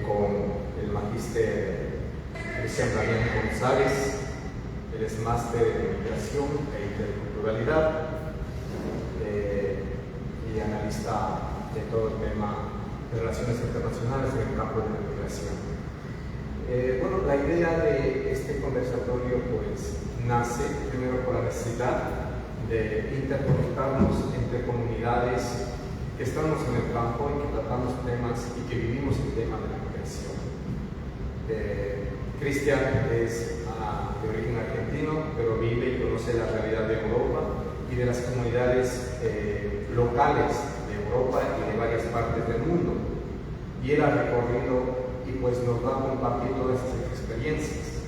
con el magíster Cristian Damián González. Él es máster en migración e interculturalidad y analista de todo el tema de relaciones internacionales en el campo de la migración. La idea de este conversatorio pues nace primero por la necesidad de interconectarnos entre comunidades que estamos en el campo y que tratamos temas y que vivimos el tema de la migración. Cristian es de origen argentino, pero vive y conoce la realidad de Europa y de las comunidades locales de Europa y de varias partes del mundo. Y él ha recorrido y pues nos va a compartir todas esas experiencias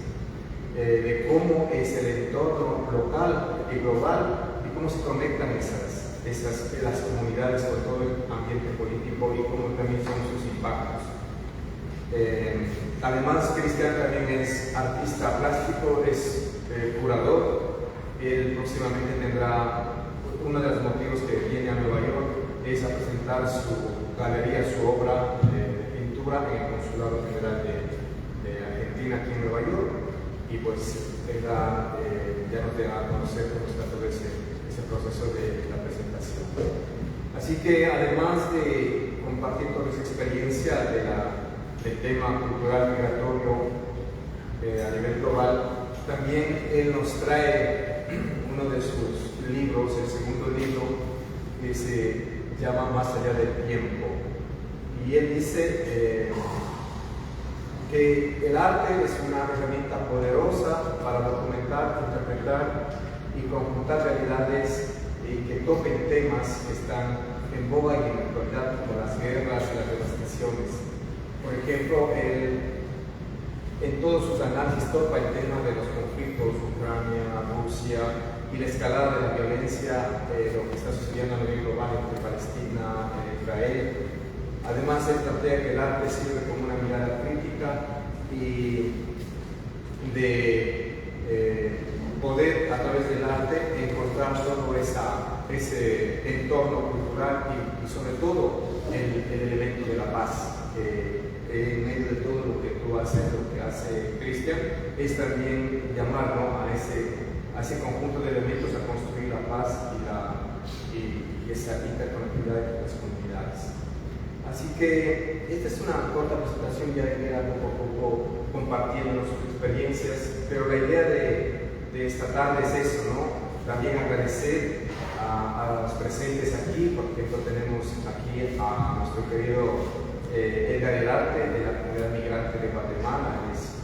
de cómo es el entorno local y global y cómo se conectan las comunidades con todo el ambiente político y cómo también son sus impactos. Además, Cristian también es artista plástico, es curador. Él próximamente tendrá, uno de los motivos que viene a Nueva York es a presentar su galería, su obra de pintura en el Consulado General de Argentina aquí en Nueva York, y pues ya nos dará a conocer cómo está todo ese proceso de la presentación. Así que además de compartir toda esa experiencia del tema cultural migratorio a nivel global, también él nos trae uno de sus libros, el segundo libro, que se llama Más allá del tiempo. Y él dice que el arte es una herramienta poderosa para documentar, interpretar y conjuntar realidades y que toquen temas que están en boga y en la actualidad, como las guerras y las devastaciones. Por ejemplo, en todos sus análisis topa el tema de los conflictos, Ucrania, Rusia y la escalada de la violencia, lo que está sucediendo a nivel global entre Palestina e Israel. Además, él plantea que el arte sirve como una mirada crítica y de poder a través del arte encontrar todo ese entorno cultural y sobre todo el elemento de la paz. En medio de todo lo que tú haces, lo que hace Cristian, es también llamar, ¿no?, a ese conjunto de elementos a construir la paz y esa interconectividad entre las comunidades. Así que esta es una corta presentación, ya iré poco a poco compartiendo sus experiencias, pero la idea de esta tarde es eso, ¿no? También agradecer a los presentes aquí. Por ejemplo, tenemos aquí a nuestro querido Edgar Elarte, de la comunidad migrante de Guatemala, es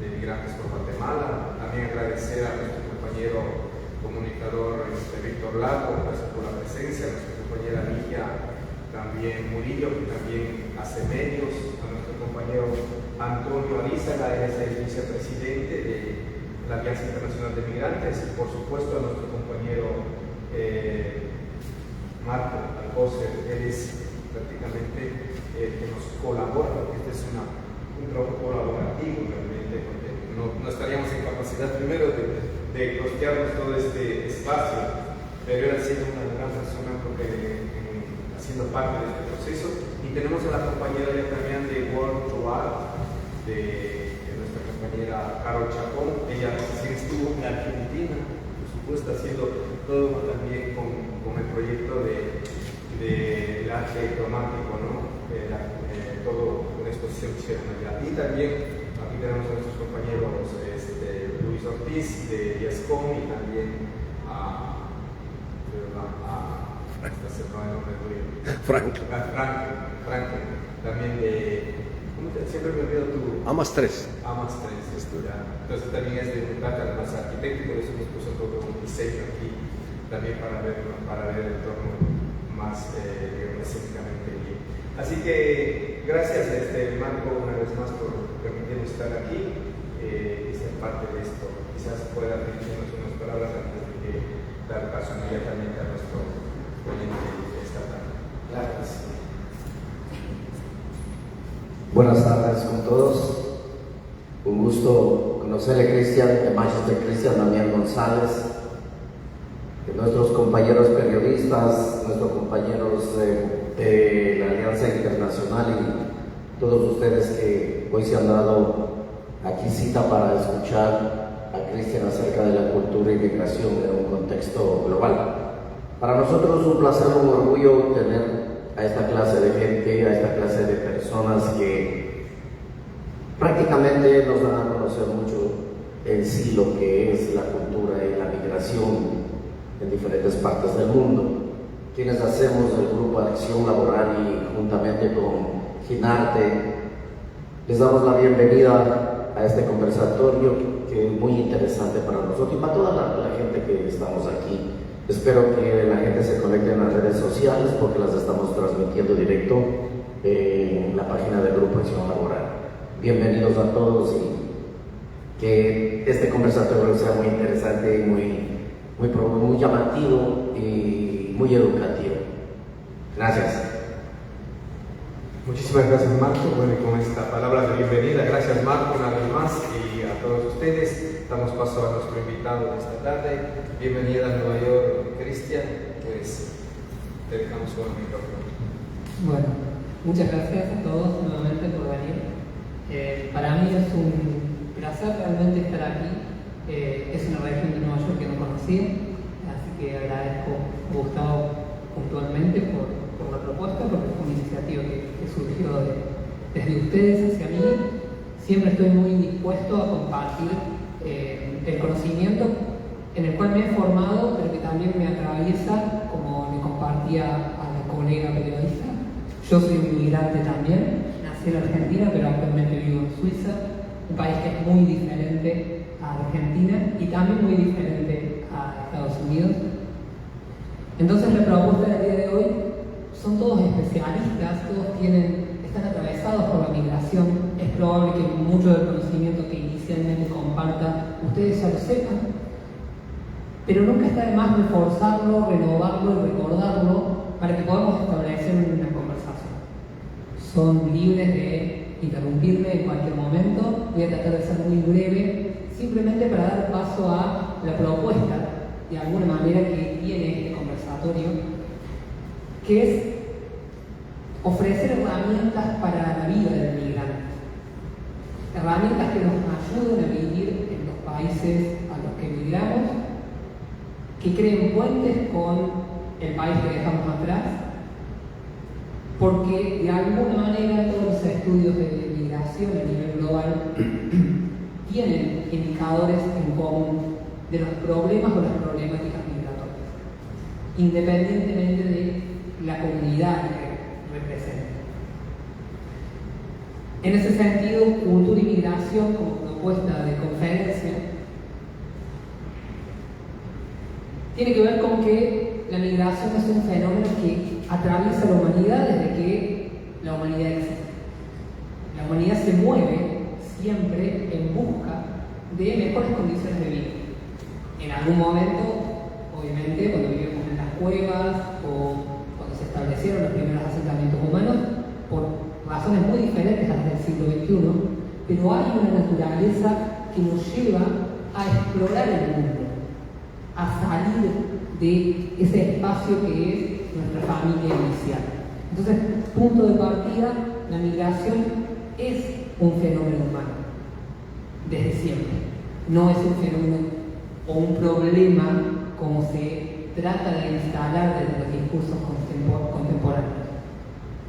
de Migrantes por Guatemala. También agradecer a nuestro compañero comunicador Víctor Lago, gracias por la presencia, a nuestra compañera Ligia también Murillo, que también hace medios, a nuestro compañero Antonio Arizaga, él es el vicepresidente de la Alianza Internacional de Migrantes, y por supuesto a nuestro compañero Marco Alcocer, él es prácticamente el que nos colabora, porque este es un trabajo colaborativo realmente, porque no estaríamos en capacidad primero de costearnos todo este espacio, pero él ha sido una gran persona haciendo parte de este proceso. Y tenemos a la compañera también de World to Art, de nuestra compañera Carol Chacón. Ella recién estuvo en Argentina, por supuesto, haciendo todo también con el proyecto del arte cromático, ¿no? Todo una exposición que hicieron allá. Y también aquí tenemos a nuestros compañeros Luis Ortiz de Diascom, y también Frank, también de, siempre me olvido tu... Amas 3. Entonces también es de plata más arquitecto, y por eso nos puso todo un diseño aquí también para ver el entorno más escénicamente bien. Así que gracias Marco una vez más por permitirnos estar aquí y ser parte de esto. Quizás pueda dirigirnos unas palabras antes de dar paso inmediatamente a nuestro ponente esta tarde. Gracias. Buenas tardes con todos. Un gusto conocerle, Cristian, el Magister Cristian Damián González, nuestros compañeros periodistas, nuestros compañeros de la Alianza Internacional y todos ustedes que hoy se han dado aquí cita para escuchar a Cristian acerca de la cultura y migración en un contexto global. Para nosotros es un placer, un orgullo tener a esta clase de gente, a esta clase de personas que prácticamente nos dan a conocer mucho en sí lo que es la cultura y la migración en diferentes partes del mundo. Quienes hacemos el Grupo de Acción Laboral y juntamente con Ginarte, les damos la bienvenida a este conversatorio que es muy interesante para nosotros y para toda la gente que estamos aquí. Espero que la gente se conecte en las redes sociales porque las estamos transmitiendo directo en la página del Grupo Acción Laboral. Bienvenidos a todos y que este conversatorio sea muy interesante y muy llamativo y muy educativo. Gracias. Muchísimas gracias, Marco. Bueno, y con esta palabra de bienvenida, gracias, Marco, una vez más, y a todos ustedes. Damos paso a nuestro invitado de esta tarde. Bienvenida a Nueva York, Cristian. Pues te dejamos con el micrófono. Bueno, muchas gracias a todos nuevamente por venir. Para mí es un placer realmente estar aquí. Es una región de Nueva York que no conocía, así que agradezco a Gustavo puntualmente por la propuesta, porque fue una iniciativa que surgió desde ustedes hacia mí. Siempre estoy muy dispuesto a compartir el conocimiento en el cual me he formado, pero que también me atraviesa, como le compartía a la colega periodista. Yo soy un inmigrante también, nací en Argentina, pero actualmente vivo en Suiza, un país que es muy diferente a Argentina y también muy diferente a Estados Unidos. Entonces la propuesta del día de hoy son todos especialistas, todos están atravesados por la migración. Es probable que mucho del conocimiento que inicialmente compartan ustedes ya lo sepan, pero nunca está de más reforzarlo, renovarlo y recordarlo para que podamos establecer una conversación. Son libres de interrumpirme en cualquier momento. Voy a tratar de ser muy breve, simplemente para dar paso a la propuesta, de alguna manera, que tiene este conversatorio, que es ofrecer herramientas para la vida del migrante. Herramientas que nos ayuden a vivir en los países a los que emigramos, que creen puentes con el país que dejamos atrás, porque de alguna manera todos los estudios de migración a nivel global tienen indicadores en común de los problemas o las problemáticas migratorias, independientemente de la comunidad que representa. En ese sentido, cultura y migración como propuesta de conferencia tiene que ver con que la migración es un fenómeno que atraviesa la humanidad desde que la humanidad existe. La humanidad se mueve siempre en busca de mejores condiciones de vida. En algún momento, obviamente, cuando vivimos en las cuevas o cuando se establecieron los primeros asentamientos humanos, por razones muy diferentes a las del siglo XXI, pero hay una naturaleza que nos lleva a explorar el mundo, a salir de ese espacio que es nuestra familia inicial. Entonces, punto de partida, la migración es un fenómeno humano, desde siempre. No es un fenómeno o un problema como se trata de instalar desde los discursos contemporáneos.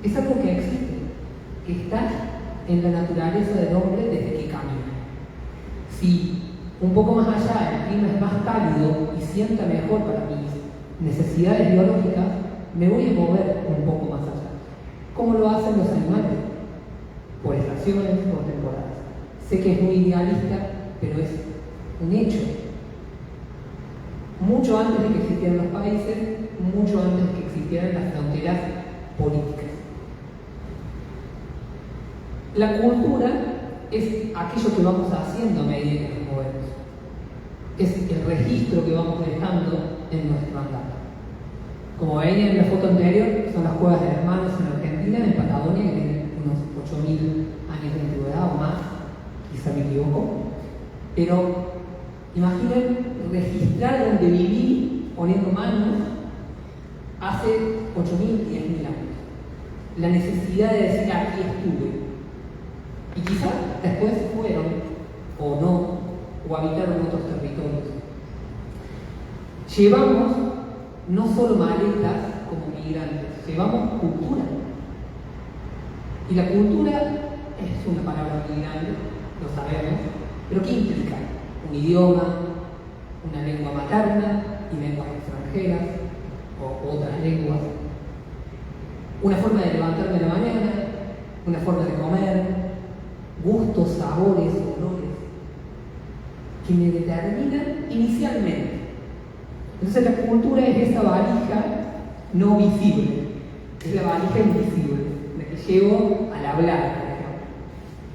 Es algo que existe, que está en la naturaleza del hombre desde que camina. Si un poco más allá el clima es más cálido y sienta mejor para mis necesidades biológicas, me voy a mover un poco más allá. ¿Cómo lo hacen los animales? Por estaciones, por temporadas. Sé que es muy idealista, pero es un hecho. Mucho antes de que existieran los países, mucho antes de que existieran las fronteras políticas. La cultura es aquello que vamos haciendo a medida que nos movemos. Es el registro que vamos dejando en nuestro andar. Como veían en la foto anterior, son las cuevas de Hermanos en Argentina, en Patagonia, que tienen unos 8.000 años de antigüedad o más, quizá me equivoco. Pero imaginen registrar donde viví poniendo manos hace 8.000, 10.000 años. la necesidad de decir aquí estuve. Y quizás después fueron, o no, o habitaron otros territorios. Llevamos no solo maletas como migrantes, llevamos cultura. Y la cultura es una palabra muy grande, lo sabemos, pero ¿qué implica? Un idioma, una lengua materna y lenguas extranjeras, o otras lenguas, una forma de levantarme la mañana, una forma de comer, gustos, sabores, olores, que me determinan inicialmente. Entonces la cultura es esa valija no visible, es la valija invisible, la que llevo al hablar, por ejemplo.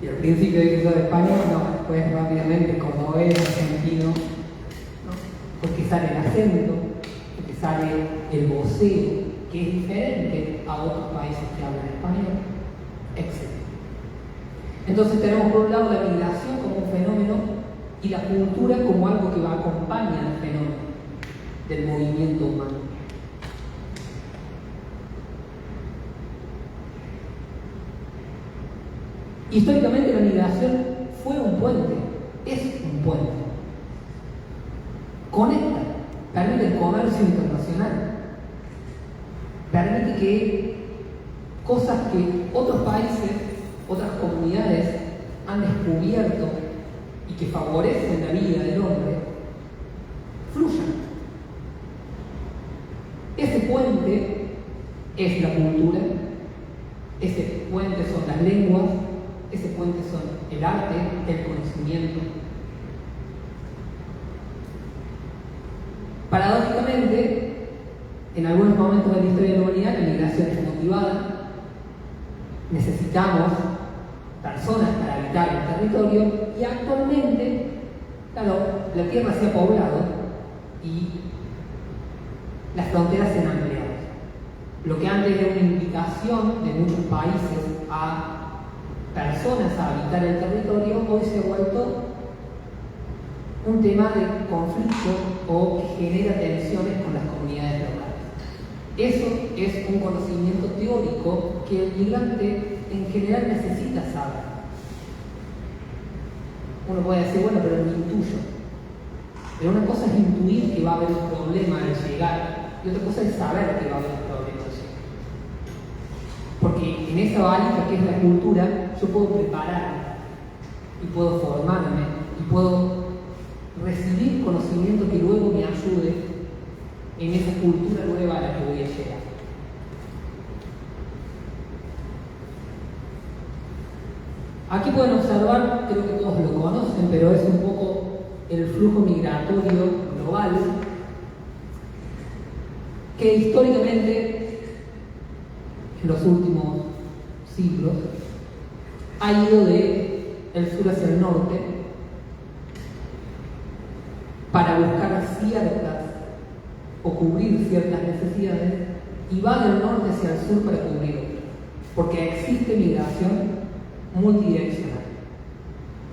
Y al principio dije yo de español, no, después rápidamente cordobés, argentino, ¿no? Porque sale el acento, porque sale el voceo, que es diferente a otros países que hablan español, etc. Entonces tenemos por un lado la migración como un fenómeno y la cultura como algo que acompaña al fenómeno del movimiento humano. Históricamente la migración fue un puente, es un puente. Conecta, permite el comercio internacional, permite que cosas que otros países, otras comunidades han descubierto y que favorecen la vida del hombre, fluyan. Ese puente es la cultura, ese puente son las lenguas, ese puente son el arte, el conocimiento. Paradójicamente, en algunos momentos de la historia de la humanidad, la migración es motivada. Necesitamos personas para habitar el territorio y actualmente, claro, la tierra se ha poblado y las fronteras se han ampliado. Lo que antes era una invitación de muchos países a personas a habitar el territorio, hoy se ha vuelto un tema de conflicto o que genera tensiones con las comunidades locales. Eso es un conocimiento teórico que el migrante en general necesita saber. Uno puede decir, bueno, pero lo intuyo. Pero una cosa es intuir que va a haber un problema al llegar y otra cosa es saber que va a haber un problema al llegar. Porque en esa valija que es la cultura, yo puedo prepararme y puedo formarme y puedo recibir conocimiento que luego me ayude en esa cultura nueva a la que voy a llegar. Aquí pueden observar, creo que todos lo conocen, pero es un poco el flujo migratorio global que históricamente en los últimos siglos ha ido del sur hacia el norte para buscar ciertas o cubrir ciertas necesidades y va del norte hacia el sur para cubrir otras, porque existe migración multidireccional.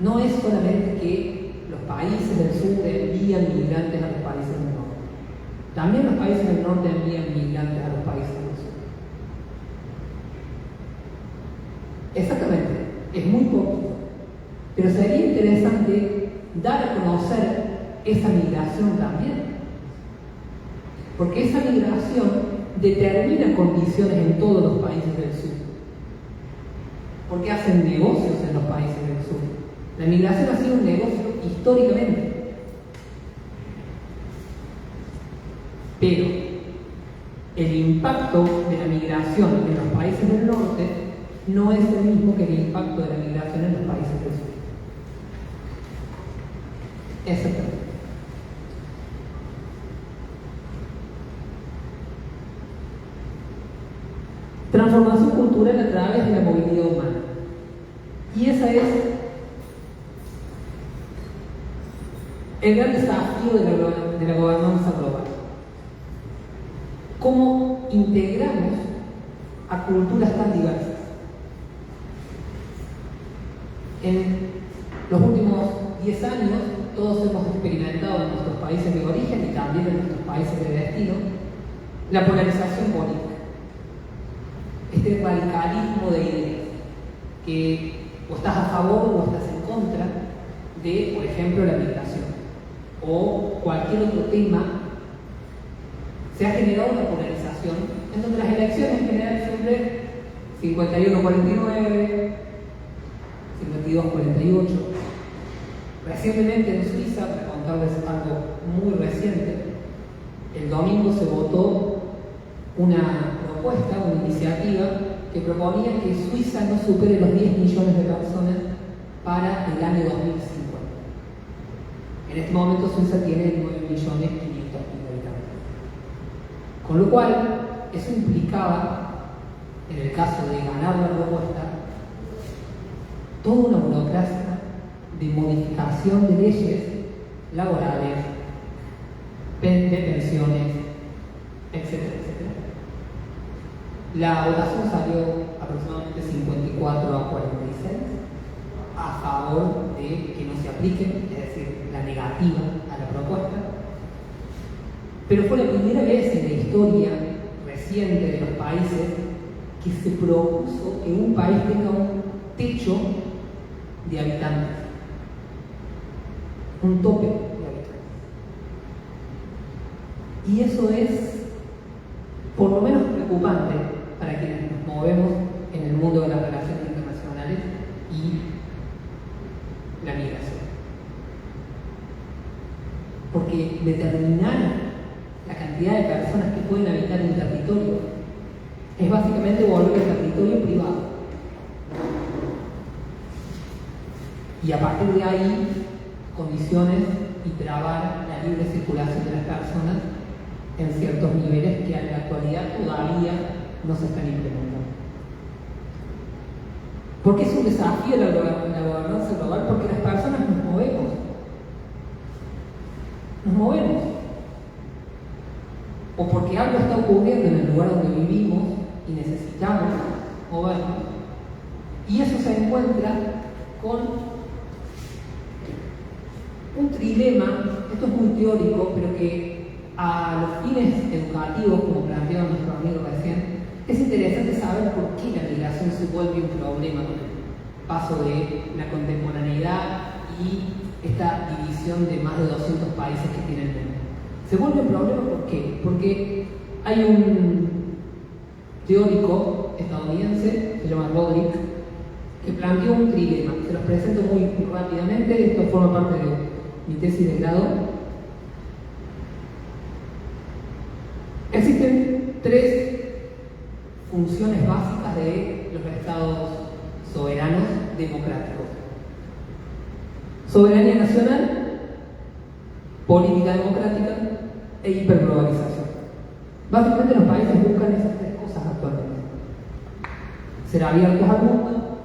No es solamente que los países del sur envían migrantes a los países del norte, también los países del norte envían migrantes a los países del sur. Exactamente, es muy poquito, pero sería interesante dar a conocer esa migración también, porque esa migración determina condiciones en todos los países del sur, porque hacen negocios en los países del sur. La migración ha sido un negocio históricamente, pero el impacto de la migración en los países del norte no es el mismo que el impacto de la migración en los países del sur. Exactamente. Transformación cultural a través de la movilidad humana. Y ese es el gran desafío de la gobernanza global. ¿Cómo integramos a culturas tan diversas? En los últimos 10 años, todos hemos experimentado en nuestros países de origen y también en nuestros países de destino la polarización política. este radicalismo de ideas, que o estás a favor o estás en contra de, por ejemplo, la migración o cualquier otro tema. Se ha generado una polarización en donde las elecciones en general siempre 51-49, 52-48. Recientemente en Suiza, para contarles algo muy reciente, el domingo se votó una propuesta, una iniciativa que proponía que Suiza no supere los 10 millones de personas para el año 2050. En este momento Suiza tiene 9.500.000 habitantes. Con lo cual, eso implicaba, en el caso de ganar la propuesta, toda una burocracia de modificación de leyes laborales, de pensiones, etcétera, etcétera. La votación salió aproximadamente 54-46 a favor de que no se apliquen, es decir, la negativa a la propuesta. Pero fue la primera vez en la historia reciente de los países que se propuso que un país tenga un techo de habitantes, un tope de habitantes. Y eso es por lo menos preocupante para quienes nos movemos en el mundo de las relaciones internacionales y la migración. Porque determinar la cantidad de personas que pueden habitar un territorio es básicamente volver al territorio privado. Y a partir de ahí, condiciones y trabar la libre circulación de las personas en ciertos niveles que en la actualidad todavía no se están implementando. Porque es un desafío la gobernanza global, porque las personas nos movemos. Nos movemos. O porque algo está ocurriendo en el lugar donde vivimos y necesitamos movernos. Y eso se encuentra con un trilema, esto es muy teórico, pero que a los fines educativos, como planteó nuestro amigo recién, es interesante saber por qué la migración se vuelve un problema con el paso de la contemporaneidad y esta división de más de 200 países que tiene el mundo. Se vuelve un problema ¿por qué? Porque hay un teórico estadounidense, se llama Roderick, que planteó un trilema. Se los presento muy rápidamente, esto forma parte de mi tesis de grado. Existen tres funciones básicas de los estados soberanos democráticos: soberanía nacional, política democrática e hiperglobalización. Básicamente los países buscan esas tres cosas actualmente: ser abiertos al mundo,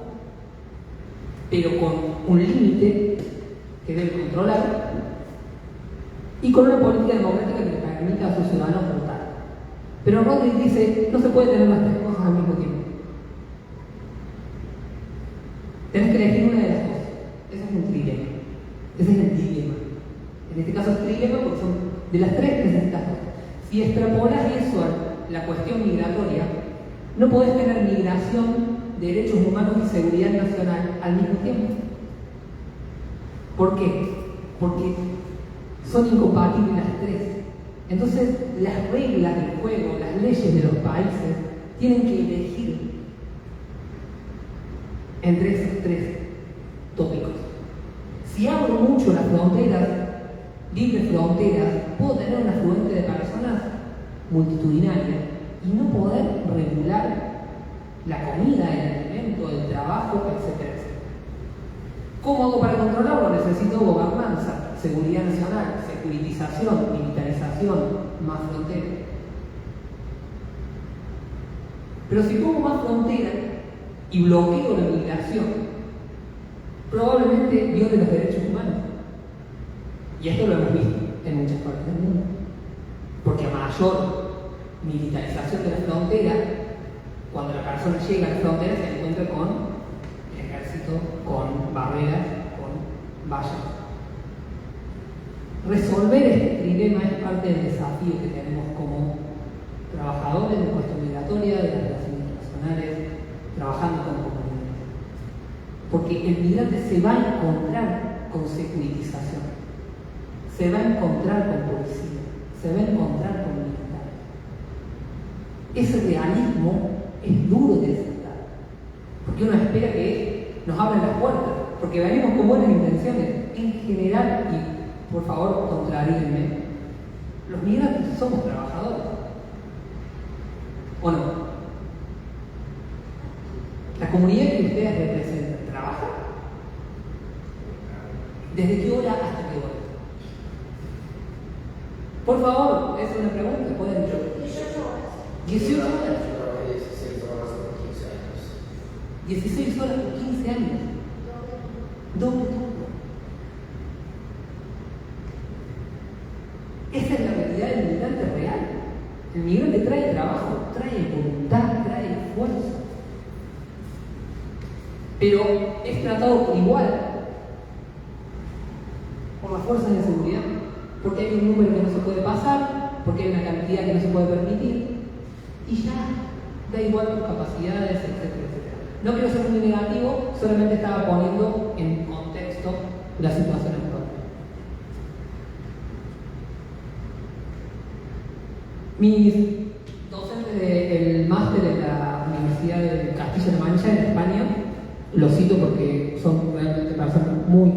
pero con un límite que debe controlar, y con una política democrática que le permita a sus ciudadanos votar. Pero Roderick dice, no se puede tener las tres cosas al mismo tiempo. Tenés que elegir una de las dos. Ese es un trilema. Ese es el dilema. En este caso es trilema porque son de las tres necesitas dos. Si extrapolas eso a la cuestión migratoria, no podés tener migración, derechos humanos y seguridad nacional al mismo tiempo. ¿Por qué? Porque son incompatibles las tres. Entonces, las reglas del juego, las leyes de los países, tienen que elegir entre esos tres tópicos. Si abro mucho las fronteras, libres fronteras, puedo tener un afluente de personas multitudinaria y no poder regular la comida, el alimento, el trabajo, etcétera, etcétera. ¿Cómo hago para controlarlo? Necesito gobernanza, seguridad nacional, securitización, militarización, más frontera. Pero si pongo más frontera y bloqueo la migración, probablemente viole los derechos humanos. Y esto lo hemos visto en muchas partes del mundo. Porque a mayor militarización de la frontera, cuando la persona llega a la frontera se encuentra con el ejército, con barreras, con vallas. Resolver este dilema es parte del desafío que tenemos como trabajadores de cuestión migratoria, de las relaciones internacionales, porque el migrante se va a encontrar con securitización, se va a encontrar con policía, se va a encontrar con militares. Ese realismo es duro de aceptar, porque uno espera que nos abran las puertas, porque venimos con buenas intenciones. En general, y por favor contraríenme, los migrantes somos trabajadores, ¿o no? La comunidad que ustedes representan, ¿trabaja? ¿Desde qué hora hasta qué hora? Por favor, es una pregunta, pueden... 18 horas. 16 horas por 15 años. Doble turno. Esa es la realidad del migrante real. El migrante trae trabajo, trae voluntad, trae esfuerzo. Pero es tratado por igual por las fuerzas de seguridad, porque hay un número que no se puede pasar, porque hay una cantidad que no se puede permitir, y ya da igual tus capacidades, etcétera, etcétera. No quiero ser muy negativo, solamente estaba poniendo en contexto la situación actual. Mis docentes del máster en la Universidad de Castilla-La Mancha, en España, lo cito porque son realmente personas muy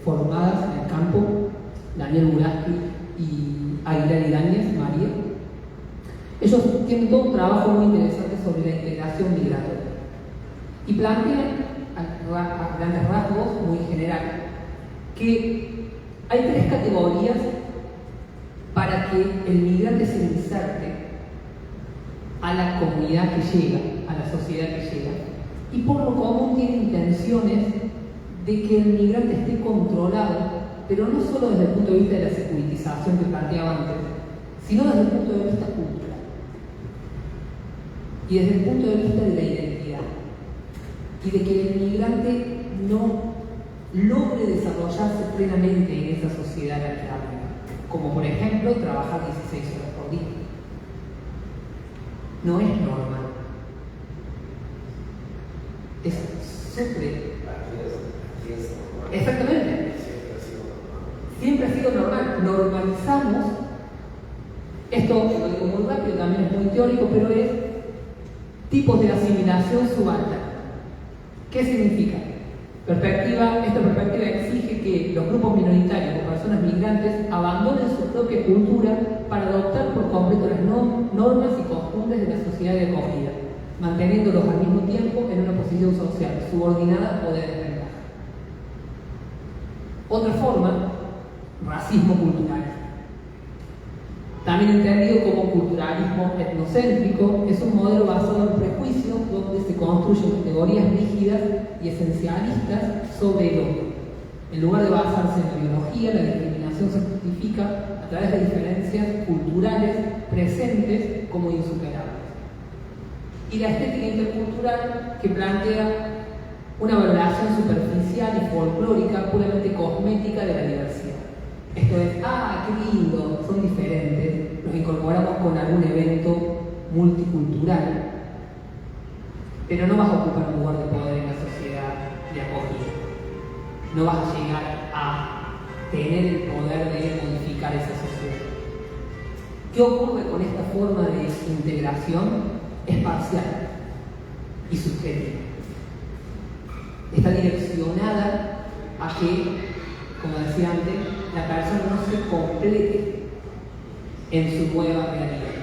formadas en el campo, Daniel Buraski y Aguilar Ibáñez, María. Ellos tienen todo un trabajo muy interesante sobre la integración migratoria y plantean a grandes rasgos, muy general, que hay 3 categorías para que el migrante se inserte a la comunidad que llega, a la sociedad que llega, y por lo común tiene intenciones de que el migrante esté controlado, pero no solo desde el punto de vista de la securitización que planteaba antes, sino desde el punto de vista cultural y desde el punto de vista de la identidad, y de que el migrante no logre desarrollarse plenamente en esa sociedad a la que habla, como por ejemplo trabajar 16 horas por día. No es normal. Es súper. Exactamente. Siempre ha sido normal. Normalizamos. Esto, lo digo muy rápido, también es muy teórico, pero es tipos de asimilación subalterna. ¿Qué significa? Esta perspectiva exige que los grupos minoritarios o personas migrantes abandonen su propia cultura para adoptar por completo las normas y costumbres de la sociedad de acogida, manteniéndolos al mismo tiempo en una posición social subordinada o de desventaja. Otra forma, racismo cultural. También entendido como culturalismo etnocéntrico, es un modelo basado en prejuicios donde se construyen categorías rígidas y esencialistas sobre el otro. En lugar de basarse en la biología, la discriminación se justifica a través de diferencias culturales presentes como insuperables. Y la estética intercultural, que plantea una valoración superficial y folclórica puramente cosmética de la diversidad. Esto es, qué lindo, son diferentes, nos incorporamos con algún evento multicultural, pero no vas a ocupar un lugar de poder en la sociedad de acogida. No vas a llegar a tener el poder de modificar esa sociedad. ¿Qué ocurre con esta forma de integración? Es parcial y subjetiva. Está direccionada a que, como decía antes, la persona no se complete en su nueva realidad.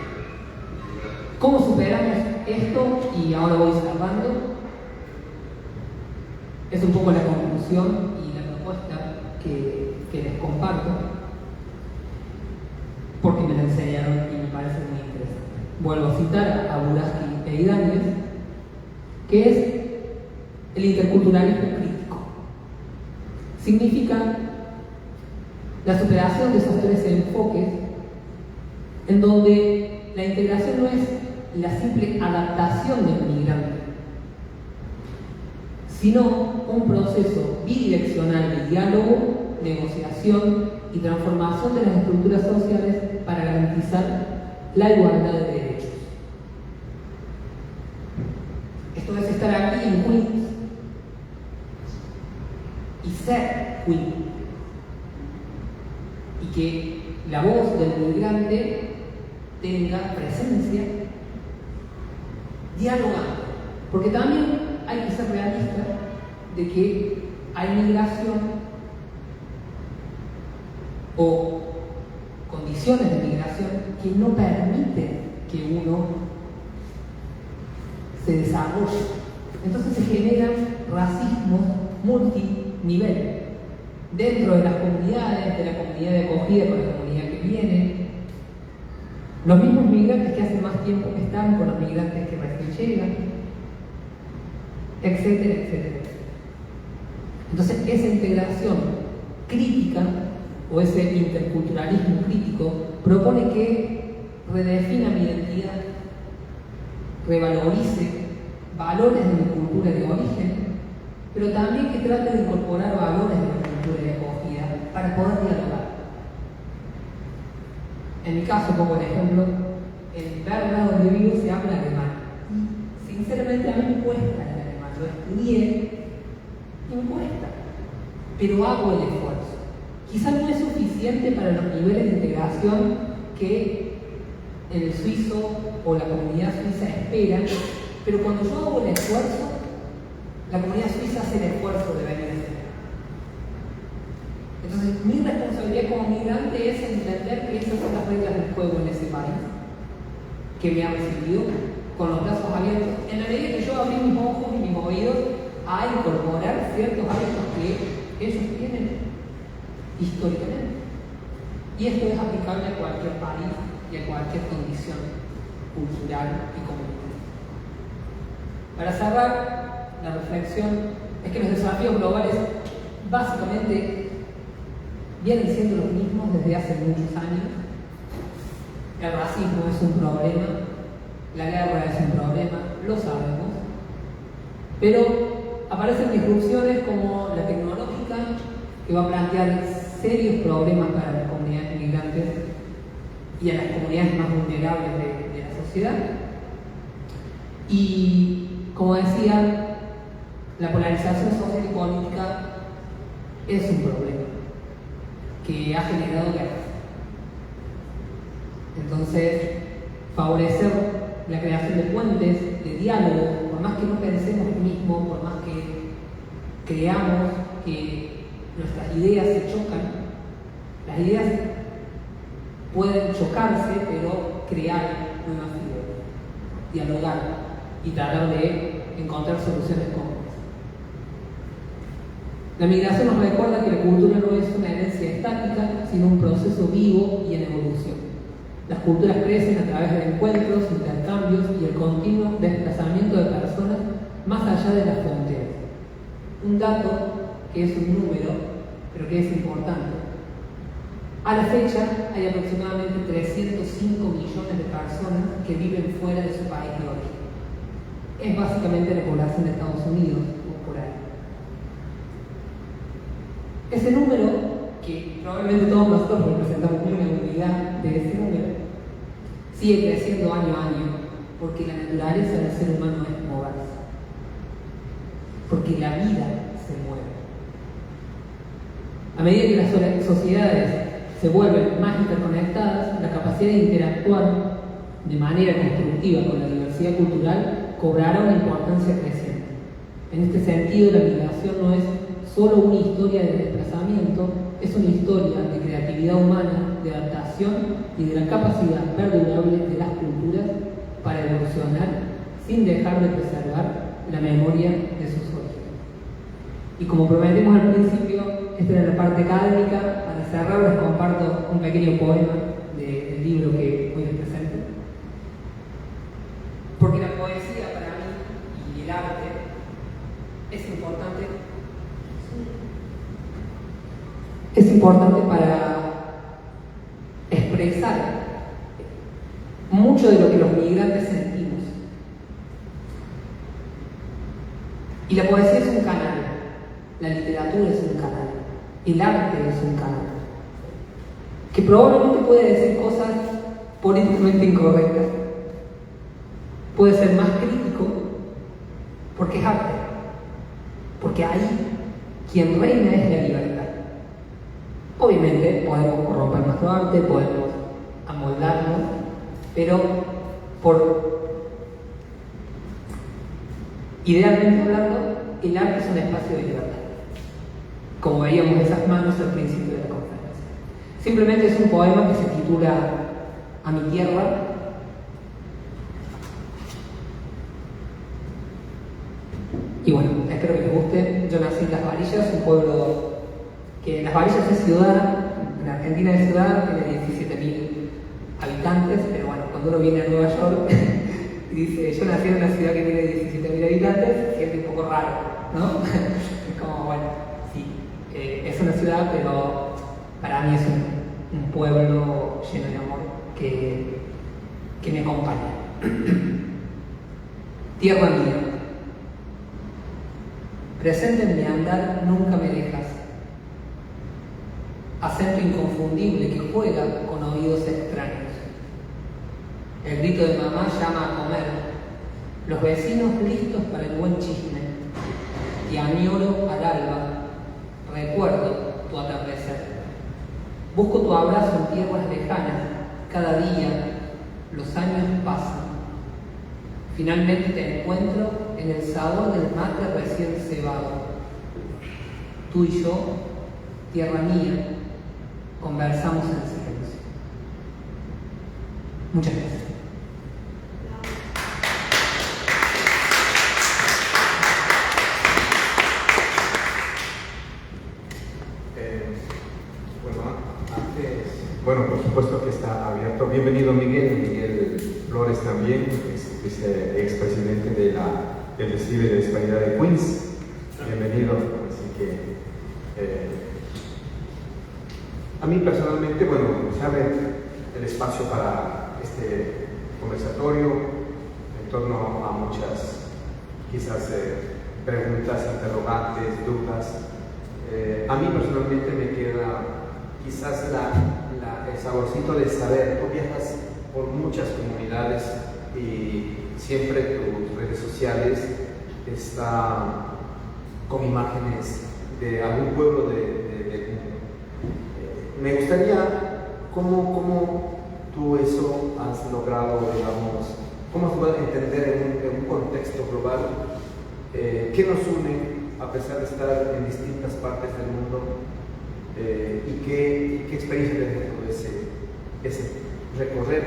¿Cómo superamos esto? Y ahora voy cerrando. Es un poco la conclusión y la propuesta que les comparto, porque me la enseñaron y me parece muy interesante. Vuelvo a citar a Buraski e Ibáñez, que es el interculturalismo crítico. Significa la superación de esos 3 enfoques en donde la integración no es la simple adaptación del migrante, sino un proceso bidireccional de diálogo, negociación y transformación de las estructuras sociales para garantizar la igualdad de derechos. Esto es estar aquí en Queens ser queer. Y que la voz del migrante tenga presencia dialogando. Porque también hay que ser realista de que hay migración o condiciones de migración que no permiten que uno se desarrolle. Entonces se generan racismos multinivel dentro de las comunidades, de la comunidad de acogida con la comunidad que viene, los mismos migrantes que hace más tiempo que están con los migrantes que recién llegan, etcétera, etcétera. Entonces esa integración crítica o ese interculturalismo crítico propone que redefina mi identidad, revalorice valores de mi cultura de origen, pero también que trate de incorporar valores de la cultura de acogida para poder dialogar. En mi caso, como por ejemplo, en Berna, donde vivo, se habla alemán. Sinceramente, a mí me cuesta el alemán. Lo estudié y me cuesta, pero hago el esfuerzo. Quizás no es suficiente para los niveles de integración que el suizo o la comunidad suiza esperan, pero cuando yo hago el esfuerzo, la comunidad suiza hace el esfuerzo de venir a ese lugar. Entonces, mi responsabilidad como migrante es entender que esas son las reglas del juego en ese país, que me ha recibido con los brazos abiertos, en la medida que yo abrí mis ojos y mis oídos a incorporar ciertos hábitos que ellos tienen históricamente. Y esto es aplicable a cualquier país y a cualquier condición cultural y comunitaria. Para cerrar, la reflexión es que los desafíos globales básicamente vienen siendo los mismos desde hace muchos años. El racismo es un problema, la guerra es un problema, lo sabemos, pero aparecen disrupciones como la tecnológica, que va a plantear serios problemas para las comunidades migrantes y a las comunidades más vulnerables de la sociedad. Y, como decía, la polarización social y política es un problema que ha generado guerras. Entonces, favorecer la creación de puentes, de diálogo, por más que no pensemos lo mismo, por más que creamos que nuestras ideas se chocan, las ideas pueden chocarse, pero crear nuevas ideas, dialogar y tratar de encontrar soluciones comunes. La migración nos recuerda que la cultura no es una herencia estática, sino un proceso vivo y en evolución. Las culturas crecen a través de encuentros, intercambios y el continuo desplazamiento de personas más allá de las fronteras. Un dato que es un número, pero que es importante. A la fecha hay aproximadamente 305 millones de personas que viven fuera de su país de origen. Es básicamente la población de Estados Unidos, o por ahí. Ese número, que probablemente todos nosotros representamos una unidad de ese número, sigue creciendo año a año, porque la naturaleza del ser humano es moverse, porque la vida se mueve. A medida que las sociedades se vuelven más interconectadas, la capacidad de interactuar de manera constructiva con la diversidad cultural cobrará una importancia creciente. En este sentido, la migración no es solo una historia de desplazamiento, es una historia de creatividad humana, de adaptación y de la capacidad perdurable de las culturas para evolucionar sin dejar de preservar la memoria de sus orígenes. Y como prometimos al principio, esta era la parte académica. Para cerrar les comparto un pequeño poema del libro que hoy les presento. Porque la poesía para mí y el arte es importante. Es importante para expresar mucho de lo que los migrantes sentimos. Y la poesía es un canal, la literatura es un canal, el arte es un canal, que probablemente puede decir cosas políticamente incorrectas, puede ser más crítico, porque es arte, porque ahí quien reina es la libertad. Obviamente podemos corromper nuestro arte, podemos amoldarnos, pero idealmente hablando, el arte es un espacio de libertad. Como veíamos esas manos al principio de la conferencia. Simplemente es un poema que se titula A mi tierra. Y bueno, espero que les guste. Yo nací en Las Varillas, un pueblo que Las Varillas es ciudad, en Argentina es ciudad, tiene 17.000 habitantes, pero bueno, cuando uno viene a Nueva York y dice, yo nací en una ciudad que tiene 17.000 habitantes, siente un poco raro, ¿no? Es como, bueno, sí, es una ciudad, pero para mí es un pueblo lleno de amor que me acompaña. Tierra mía, presente en mi andar nunca me dejas. Acento inconfundible que juega con oídos extraños. El grito de mamá llama a comer. Los vecinos listos para el buen chisme. Y añoro al alba. Recuerdo tu atardecer. Busco tu abrazo en tierras lejanas. Cada día los años pasan. Finalmente te encuentro en el sabor del mate recién cebado. Tú y yo, tierra mía, conversamos en silencio. Muchas gracias. Bueno, por supuesto que está abierto. Bienvenido Miguel Flores también, es expresidente del Desfile de Hispanidad de Queens. Bienvenido. Así que a mí personalmente, bueno, se abre el espacio para este conversatorio en torno a muchas, quizás, preguntas, interrogantes, dudas. A mí personalmente me queda quizás el saborcito de saber. Tú viajas por muchas comunidades y siempre tus redes sociales están con imágenes de algún pueblo del mundo. Me gustaría, ¿cómo tú eso has logrado, digamos, cómo has logrado entender en un contexto global qué nos une a pesar de estar en distintas partes del mundo? ¿Y qué experiencia tenés con ese recorrer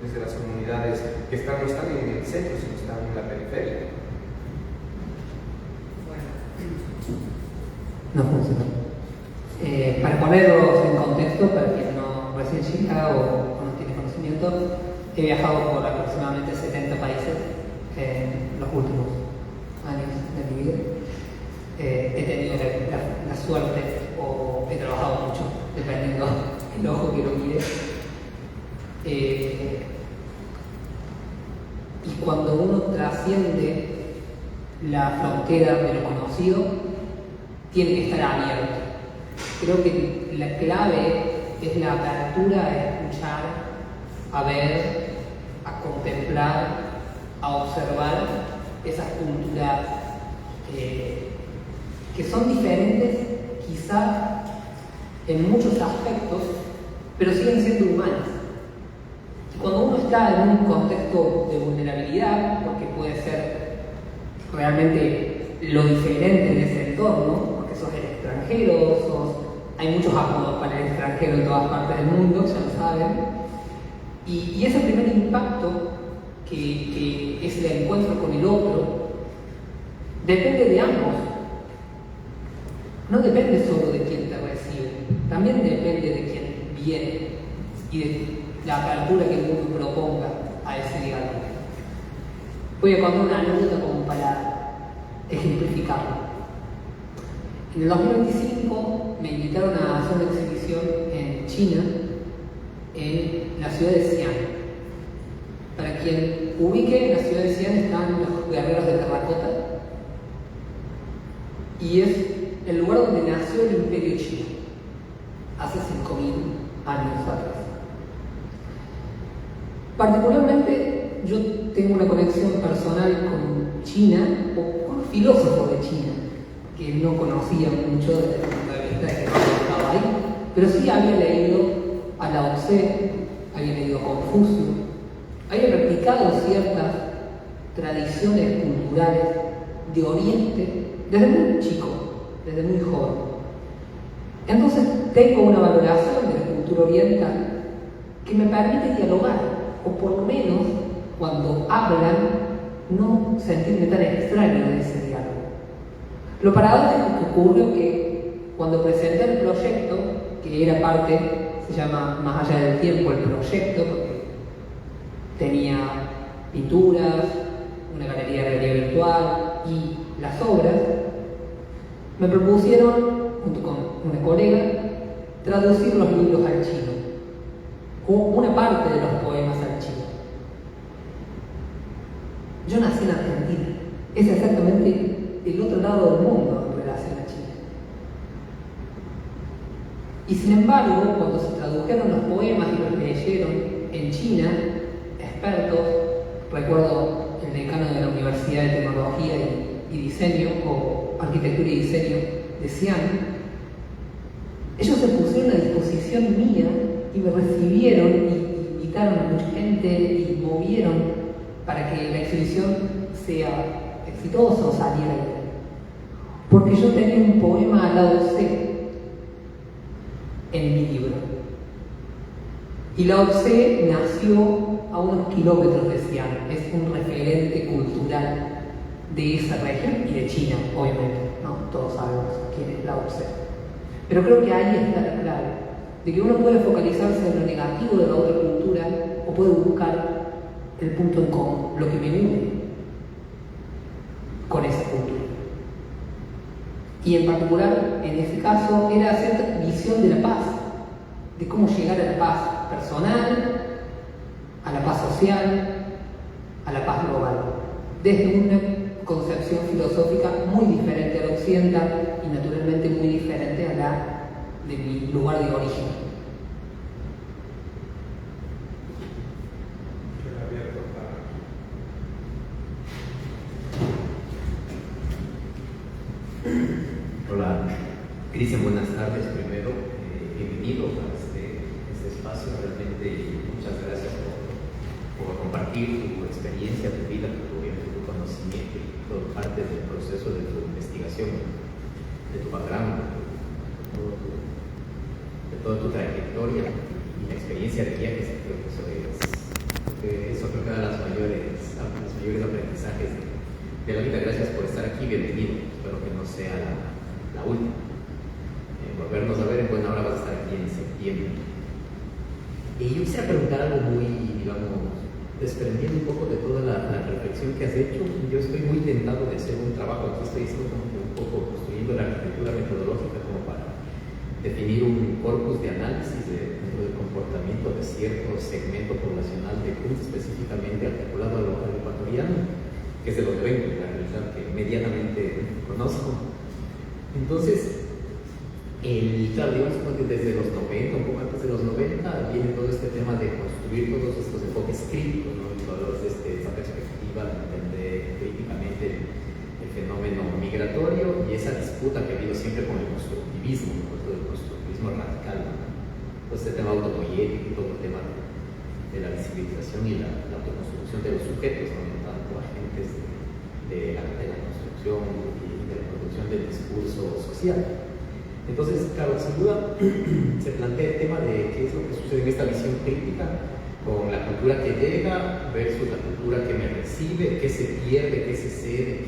desde las comunidades que no están en el centro, sino están en la periferia? No funciona. Para ponerlos en contexto, para quien no recién llega o no tiene conocimiento, he viajado por aproximadamente 70 países en los últimos años de mi vida. He tenido la suerte, o he trabajado mucho, dependiendo del ojo que lo mire. Y cuando uno trasciende la frontera de lo conocido, tiene que estar abierto. Creo que la clave es la apertura a escuchar, a ver, a contemplar, a observar esas culturas que son diferentes quizá en muchos aspectos, pero siguen siendo humanas. Y cuando uno está en un contexto de vulnerabilidad, porque puede ser realmente lo diferente de ese entorno, porque sos el extranjero, hay muchos apodos para el extranjero en todas partes del mundo, ya lo saben, y ese primer impacto que es el encuentro con el otro, depende de ambos. No depende solo de quien te recibe, también depende de quien viene y de la apertura que el mundo proponga a ese diálogo. Voy a contar una anécdota como para ejemplificarlo. En el 2025 me invitaron a hacer una exhibición en China, en la ciudad de Xi'an. Para quien ubique, en la ciudad de Xi'an están los guerreros de terracota y es el lugar donde nació el Imperio Chino, hace 5.000 años atrás. Particularmente, yo tengo una conexión personal con China, o con los filósofos de China, que no conocía mucho desde el punto de vista de que no estaba ahí, pero sí había leído a Lao Tse, había leído a Confucio, había practicado ciertas tradiciones culturales de Oriente desde muy chico, desde muy joven. Entonces tengo una valoración de la cultura oriental que me permite dialogar, o por lo menos cuando hablan, no sentirme tan extraño de ese diálogo. Lo paradójico que ocurrió que cuando presenté el proyecto, que era parte, se llama Más allá del tiempo el proyecto, porque tenía pinturas, una galería de realidad virtual y las obras, me propusieron, junto con una colega, traducir los libros al chino, o una parte de los poemas al chino. Yo nací en Argentina, es exactamente el otro lado del mundo en relación a China. Y sin embargo, cuando se tradujeron los poemas y los leyeron en China, expertos, recuerdo el decano de la Universidad de Tecnología y Diseño, o Arquitectura y Diseño de Xi'an, ellos se pusieron a disposición mía y me recibieron y invitaron a mucha gente y movieron para que la exhibición sea exitosa o saliera bien. Porque yo tenía un poema al lado C en mi libro. Y Lao Tse nació a unos kilómetros de Xi'an, es un referente cultural de esa región y de China, obviamente, ¿no? Todos sabemos quién es Lao Tse. Pero creo que ahí está la clave, de que uno puede focalizarse en lo negativo de la otra cultura o puede buscar el punto en común, lo que me une con esa cultura. Y en particular, en ese caso, era cierta visión de la paz, de cómo llegar a la paz personal, a la paz social, a la paz global, desde una concepción filosófica muy diferente a la occidental y naturalmente muy diferente a la de mi lugar de origen. Hola, Cristian, buenas tardes. Primero, bienvenido a este espacio realmente y muchas gracias por compartir tu experiencia, tu vida, tu conocimiento y toda parte del proceso de tu investigación, de tu background, de toda tu trayectoria y la experiencia de viajes. Creo que eso creo que da los mayores aprendizajes de la vida. Gracias por estar aquí, bienvenido. Espero que no sea la última. Volvernos a ver en buena hora, vas a estar aquí en septiembre. Y yo quisiera preguntar algo muy, digamos, desprendiendo un poco de toda la reflexión que has hecho. Yo estoy muy tentado de hacer un trabajo, aquí estoy haciendo un poco construyendo la arquitectura metodológica como para definir un corpus de análisis dentro del comportamiento de cierto segmento poblacional de Punta, específicamente articulado al ecuatoriano, que es de donde vengo, la realidad que medianamente conozco. Entonces, claro, digamos que desde los 90, un poco antes de los 90, viene todo este tema de construir todos estos enfoques críticos, ¿no? Y valores desde esa perspectiva de entender críticamente el fenómeno migratorio y esa disputa que ha habido siempre con el constructivismo, ¿no? Todo el constructivismo radical, ¿no? Todo este tema autopoyético y todo el tema de la visibilización y la autoconstrucción de los sujetos, ¿no? No tanto agentes de la construcción y de la producción del discurso social. Entonces, claro, sin duda se plantea el tema de qué es lo que sucede en esta visión crítica con la cultura que llega versus la cultura que me recibe, qué se pierde, qué se cede,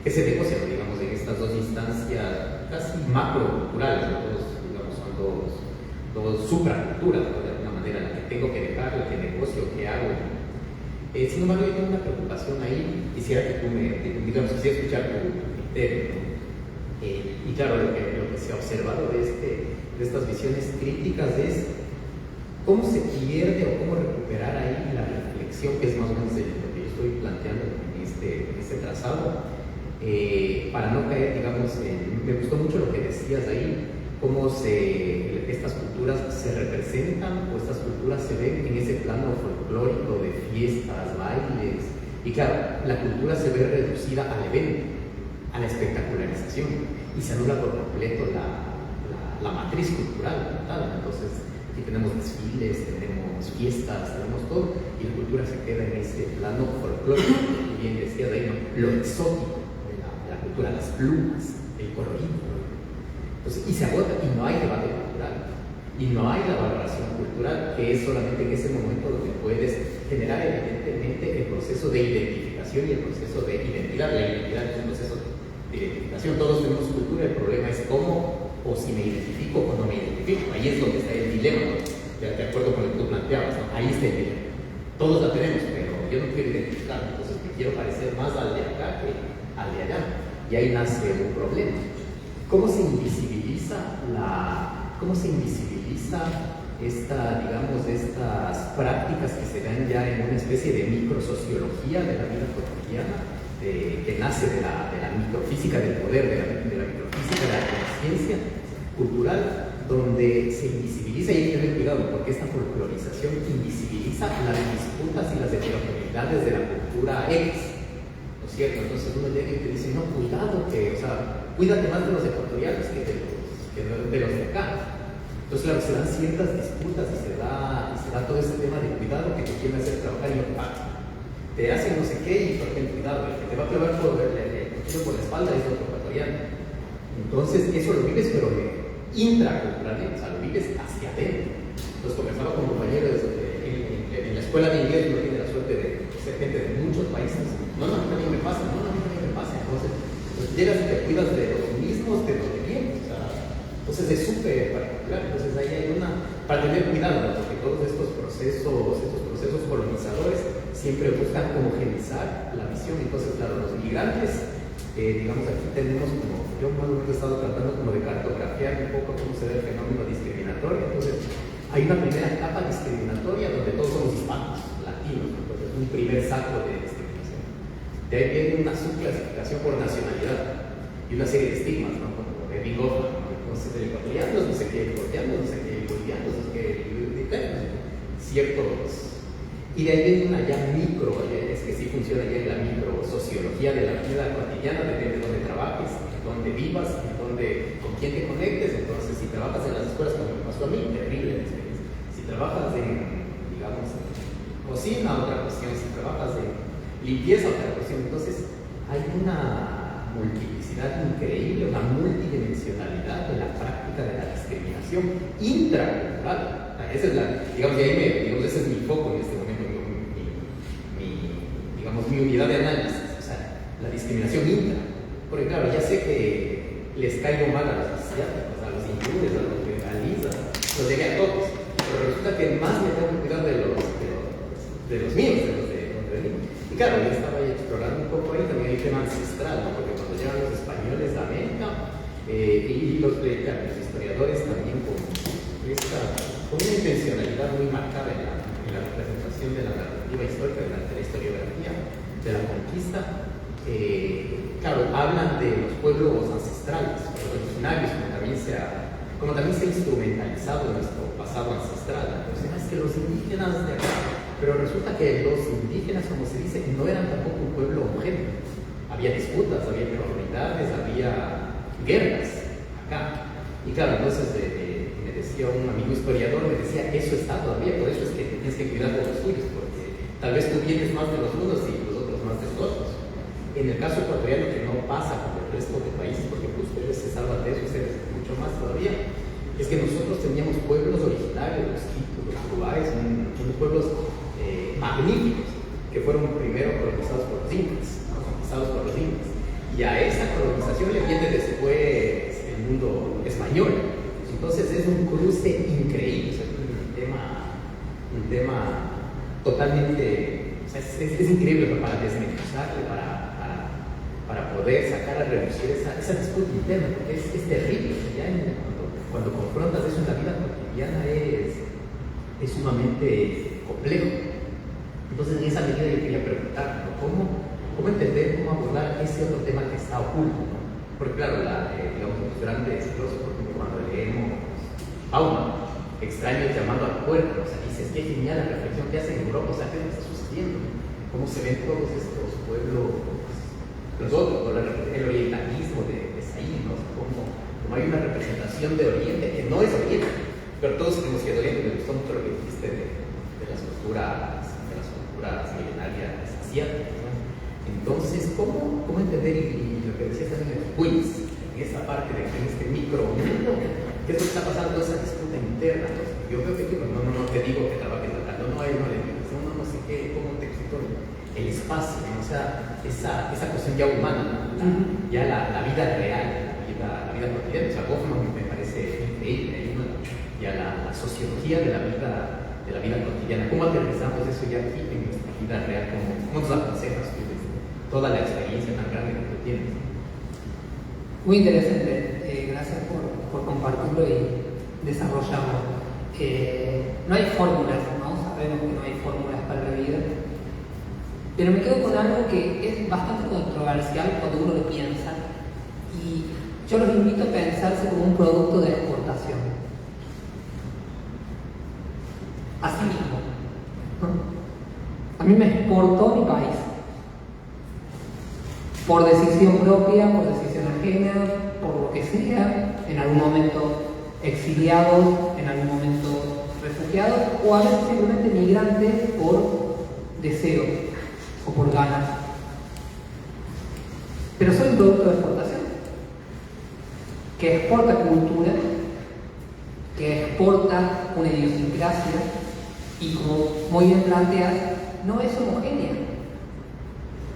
qué se negocia, digamos, en estas dos instancias casi macroculturales, ¿no? Digamos, son dos supraculturas, ¿no? De alguna manera, la que tengo que dejar, la que negocio, qué hago. Sin embargo, yo tengo una preocupación ahí, quisiera que tú quisiera escuchar tu criterio, ¿no? Y claro, lo que se ha observado de estas visiones críticas es cómo se pierde o cómo recuperar ahí la reflexión, que es más o menos lo que yo estoy planteando en este trazado, para no caer, digamos, me gustó mucho lo que decías ahí, cómo estas culturas se representan o estas culturas se ven en ese plano folclórico de fiestas, bailes, y claro, la cultura se ve reducida al evento, a la espectacularización. y se anula por completo la matriz cultural, ¿verdad? Entonces, aquí tenemos desfiles, tenemos fiestas, tenemos todo, y la cultura se queda en ese plano folclórico, y bien decía de ahí, ¿no? Lo exótico de la cultura, las plumas, el colorido. Entonces, y se agota, y no hay debate cultural, y no hay la valoración cultural, que es solamente en ese momento donde puedes generar evidentemente el proceso de identificación y el proceso de identidad. La identidad es un proceso de identificación, todos tenemos cultura, el problema es cómo o si me identifico o no me identifico. Ahí es donde está el dilema, ¿no? De acuerdo con lo que tú planteabas, ¿no? Ahí está el dilema. Todos la tenemos, pero yo no quiero identificarme, entonces me quiero parecer más al de acá que al de allá. Y ahí nace un problema. ¿Cómo se invisibiliza estas prácticas que se dan ya en una especie de microsociología de la vida cotidiana, que nace de la microfísica del poder, de la microfísica de la conciencia cultural, donde se invisibiliza, y hay que tener cuidado porque esta folclorización invisibiliza las disputas y las heterogeneidades de la cultura X, ¿no es cierto? Entonces uno llega y te dice, no, cuidado, cuídate más de los ecuatorianos que de los de acá. Entonces, claro, se dan ciertas disputas y se da todo ese tema de cuidado que te quieren hacer trabajar y te hacen no sé qué y por ejemplo, cuidado, el que te va a clavar por la espalda es otro ecuatoriano. Entonces, eso lo vives, pero intraculturalmente, o sea, lo vives hacia adentro. Entonces, conversaba con compañeros en la escuela de inglés, uno tiene la suerte de ser gente de muchos países. No, a mí también me pasa, a mí también me pasa. Entonces, llegas y te cuidas de los mismos, de los de bien, o sea. Entonces es súper particular, entonces ahí hay para tener cuidado, ¿no? Porque todos estos procesos colonizadores siempre buscan homogeneizar la visión. Entonces, claro, los migrantes, digamos, aquí tenemos yo más o menos he estado tratando como de cartografiar un poco cómo se ve el fenómeno discriminatorio. Entonces, hay una primera capa discriminatoria donde todos somos hispanos, latinos, entonces un primer saco de discriminación. De ahí viene una subclasificación por nacionalidad y una serie de estigmas, ¿no? Como de Bingofa, ¿no? Entonces, el ecuatoriano, no sé qué, el coreano, no sé qué, el boliviano, no sé qué, ciertos. Y de ahí viene una ya micro, es que sí funciona ya en la micro sociología de la vida cotidiana, depende de dónde trabajes, dónde vivas, con quién te conectes. Entonces, si trabajas en las escuelas, como me pasó a mí, terrible experiencia. Si trabajas en, digamos, cocina, otra cuestión. Si trabajas en limpieza, otra cuestión. Entonces, hay una multiplicidad increíble, una multidimensionalidad de la práctica de la discriminación intracultural. Esa es ese es mi foco en este momento, mi unidad de análisis, o sea, la discriminación intra. Porque claro, ya sé que les caigo mal a los asiáticos, a los hindúes, a los bengalíes, los llegué a todos, pero resulta que más me tengo que cuidar de los míos, de los de donde venimos. Y claro, yo estaba ahí explorando un poco ahí también el tema ancestral, ¿no? Porque cuando llegan los españoles a América, y los historiadores también con una intencionalidad muy marcada en la representación de la narrativa histórica, de la historiografía de la conquista, claro, hablan de los pueblos ancestrales, los originarios, como también se ha instrumentalizado nuestro pasado ancestral. Entonces, es que los indígenas de acá, pero resulta que los indígenas, como se dice, no eran tampoco un pueblo homogéneo. Había disputas, había prioridades, había guerras acá. Y claro, entonces me decía un amigo historiador, me decía, eso está todavía, por eso es que tienes que cuidar de los tuyos, porque tal vez tú vienes más de los unos y los otros más de los otros. En el caso ecuatoriano, que no pasa con el resto de países, porque ustedes se salvan de eso, ustedes mucho más todavía, es que nosotros teníamos pueblos originarios, los quitos, los urubáes, unos pueblos magníficos, que fueron primero colonizados por los incas, y a esa colonización le viene después el mundo español. Entonces es un cruce increíble, o sea, un tema totalmente, o sea, es increíble para desmenuzarle, para poder sacar a reducir esa disputa interna, porque es terrible. O sea, ya cuando confrontas eso en la vida cotidiana es sumamente complejo. Entonces, en esa medida yo quería preguntar, ¿no? ¿Cómo entender, cómo abordar ese otro tema que está oculto, ¿no? Porque claro, digamos, los grandes filósofos, como cuando leemos Bauman, extraños llamando al cuerpo, o sea, dices, qué genial la reflexión que hacen en Europa, o sea, ¿qué está sucediendo? ¿Cómo se ven todos estos pueblos, los otros, el orientalismo de Said, ¿no? hay una representación de Oriente que no es Oriente, pero todos creemos que es Oriente. Me gustó mucho lo que dijiste de las culturas milenarias asiáticas, ¿no? Entonces, ¿cómo entender y lo que decías también de los quiz, en esa parte de este micromundo? ¿Qué es lo que está pasando? Esa disputa interna. ¿No? Yo creo que no te digo que trabajes tratando, no le digas, no sé qué, cómo te explico el espacio, ¿no? O sea, esa cuestión ya humana, ¿no? Ya la vida real, la vida cotidiana. O sea, Goffman me parece increíble, ¿no? Ya la sociología de la vida cotidiana. ¿Cómo aterrizamos eso ya aquí en nuestra vida real? ¿Cómo nos aconsejas tú desde toda la experiencia tan grande que tú tienes? Muy interesante, gracias por compartirlo y desarrollarlo. No hay fórmulas, ¿no? Sabemos que no hay fórmulas para la vida, pero me quedo con algo que es bastante controversial cuando uno lo piensa, y yo los invito a pensarse como un producto de exportación. Así mismo, ¿no? A mí me exportó mi país, por decisión propia, por decisión ajena, por lo que sea, en algún momento exiliados, en algún momento refugiados, o a veces simplemente migrantes por deseo o por ganas. Pero soy un producto de exportación, que exporta cultura, que exporta una idiosincrasia, y como muy bien planteas, no es homogénea.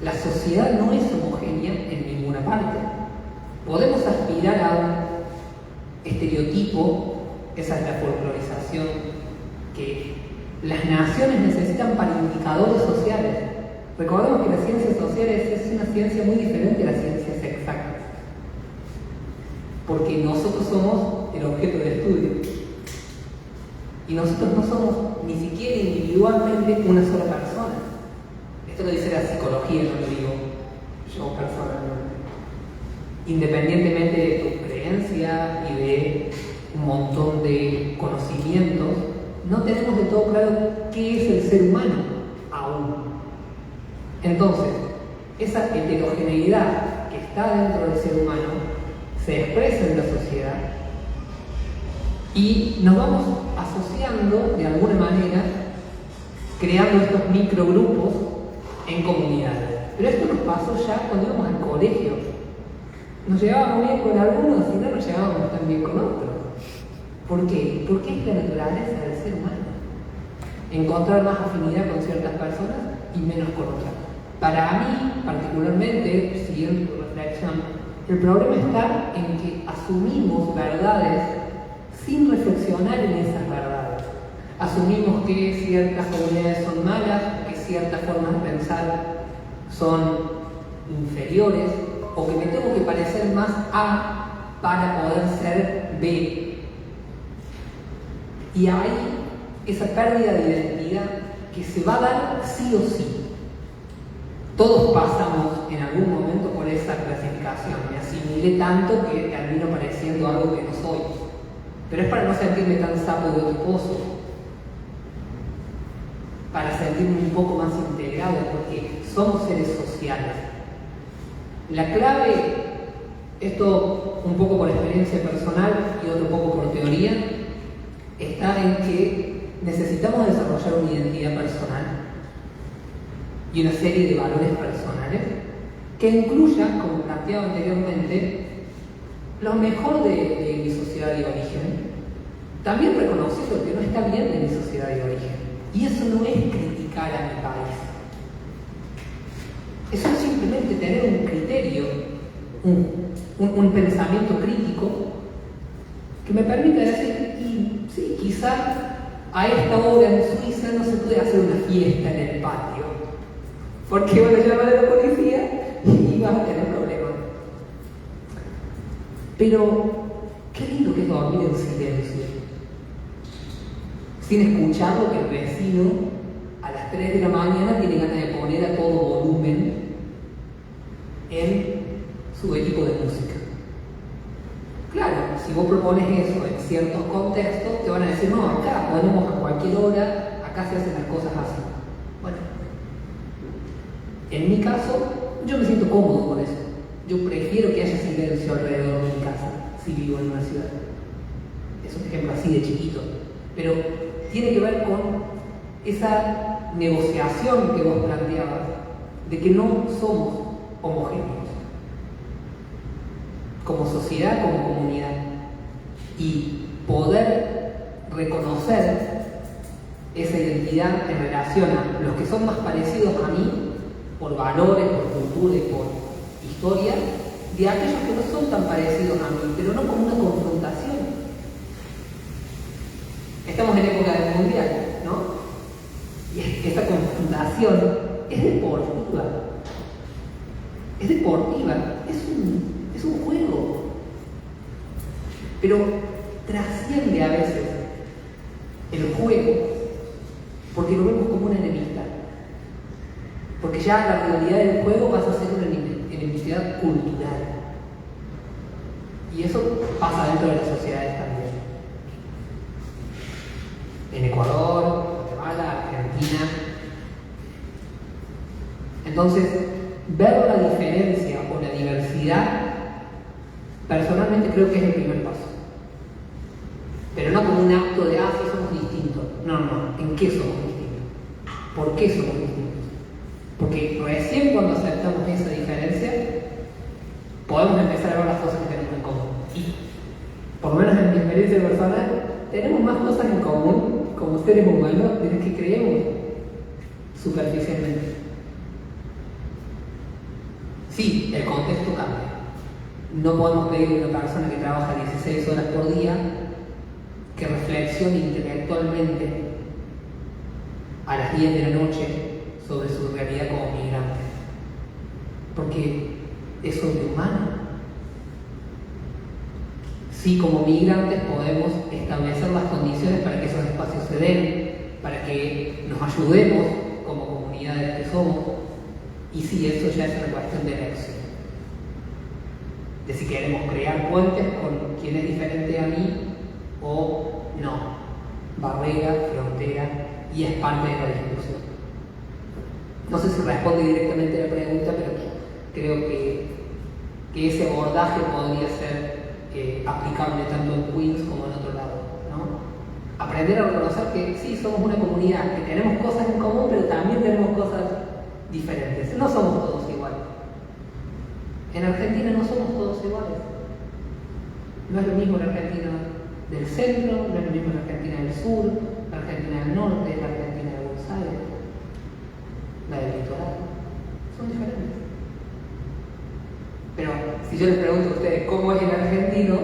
La sociedad no es homogénea en ninguna parte. Podemos aspirar a un estereotipo, esa es la folclorización que las naciones necesitan para indicadores sociales. Recordemos que las ciencias sociales es una ciencia muy diferente a las ciencias exactas, porque nosotros somos el objeto de estudio y nosotros no somos ni siquiera individualmente una sola persona. Esto lo dice la psicología, no lo digo yo personalmente. Independientemente de tu creencia y de un montón de conocimientos, no tenemos de todo claro qué es el ser humano aún. Entonces, esa heterogeneidad que está dentro del ser humano se expresa en la sociedad y nos vamos asociando de alguna manera, creando estos microgrupos en comunidades. Pero esto nos pasó ya cuando íbamos al colegio. Nos llevábamos bien con algunos y no nos llevábamos tan bien con otros. ¿Por qué? Porque es la naturaleza del ser humano. Encontrar más afinidad con ciertas personas y menos con otras. Para mí, particularmente, siguiendo tu reflexión, el problema está en que asumimos verdades sin reflexionar en esas verdades. Asumimos que ciertas comunidades son malas, que ciertas formas de pensar son inferiores, o que me tengo que parecer más A para poder ser B. Y hay esa pérdida de identidad que se va a dar sí o sí. Todos pasamos en algún momento por esa clasificación. Me asimilé tanto que termino pareciendo algo que no soy. Pero es para no sentirme tan sapo de otro pozo, para sentirme un poco más integrado, porque somos seres sociales. La clave, esto un poco por experiencia personal y otro poco por teoría, está en que necesitamos desarrollar una identidad personal y una serie de valores personales que incluyan, como planteaba anteriormente, lo mejor de mi sociedad de origen, también reconociendo que no está bien de mi sociedad de origen. Y eso no es criticar a mi país. Eso es simplemente tener un criterio, un pensamiento crítico que me permite decir, y sí, quizá a esta hora en Suiza no se puede hacer una fiesta en el patio, porque van a llamar a la policía y vas a tener problemas. Pero qué lindo que es dormir en silencio, sin escuchar lo que el vecino a las 3 de la mañana tiene ganas de poner a todo volumen en su equipo de música. Claro, si vos propones eso en ciertos contextos, te van a decir, no, acá ponemos a cualquier hora, acá se hacen las cosas así. Bueno, en mi caso, yo me siento cómodo con eso. Yo prefiero que haya silencio alrededor de mi casa. si vivo en una ciudad. Es un ejemplo así de chiquito, pero tiene que ver con esa negociación que vos planteabas, de que no somos homogéneos, como sociedad, como comunidad, y poder reconocer esa identidad en relación a los que son más parecidos a mí, por valores, por cultura y por historia, de aquellos que no son tan parecidos a mí, pero no como una confrontación. Estamos en época del mundial, ¿no? Y esta confrontación es deportiva. Es deportiva, es un juego. Pero trasciende a veces el juego porque lo vemos como una enemistad. Porque ya la realidad del juego pasa a ser una enemistad cultural. Y eso pasa dentro de las sociedades también. En Ecuador, Guatemala, Argentina. Entonces, ver la diferencia o la diversidad, personalmente creo que es el primer paso. Pero no como un acto de, sí somos distintos. No, ¿en qué somos distintos? ¿Por qué somos distintos? Porque recién cuando aceptamos esa diferencia, podemos empezar a ver las cosas que tenemos en común. Y, por lo menos en mi experiencia personal, tenemos más cosas en común como seres humanos de las que creemos superficialmente. Sí, el contexto cambia. No podemos pedirle a una persona que trabaja 16 horas por día que reflexione intelectualmente a las 10 de la noche sobre su realidad como migrante, porque es sobrehumano. Sí, como migrantes podemos establecer las condiciones para que esos espacios se den, para que nos ayudemos como comunidades que somos, y sí, eso ya es una cuestión de elección, de si queremos crear puentes con quien es diferente a mí o no, barrera, frontera, y es parte de la discusión. No sé si responde directamente a la pregunta, pero creo que ese abordaje podría ser aplicable tanto en Queens como en otro lado, ¿no? Aprender a reconocer que sí, somos una comunidad, que tenemos cosas en común, pero también tenemos cosas diferentes. No somos todos iguales. En Argentina no somos todos iguales. No es lo mismo la Argentina del centro, no es lo mismo la Argentina del sur, la Argentina del norte, la Argentina de Buenos Aires, la del litoral. Son diferentes. Pero si yo les pregunto a ustedes cómo es el argentino,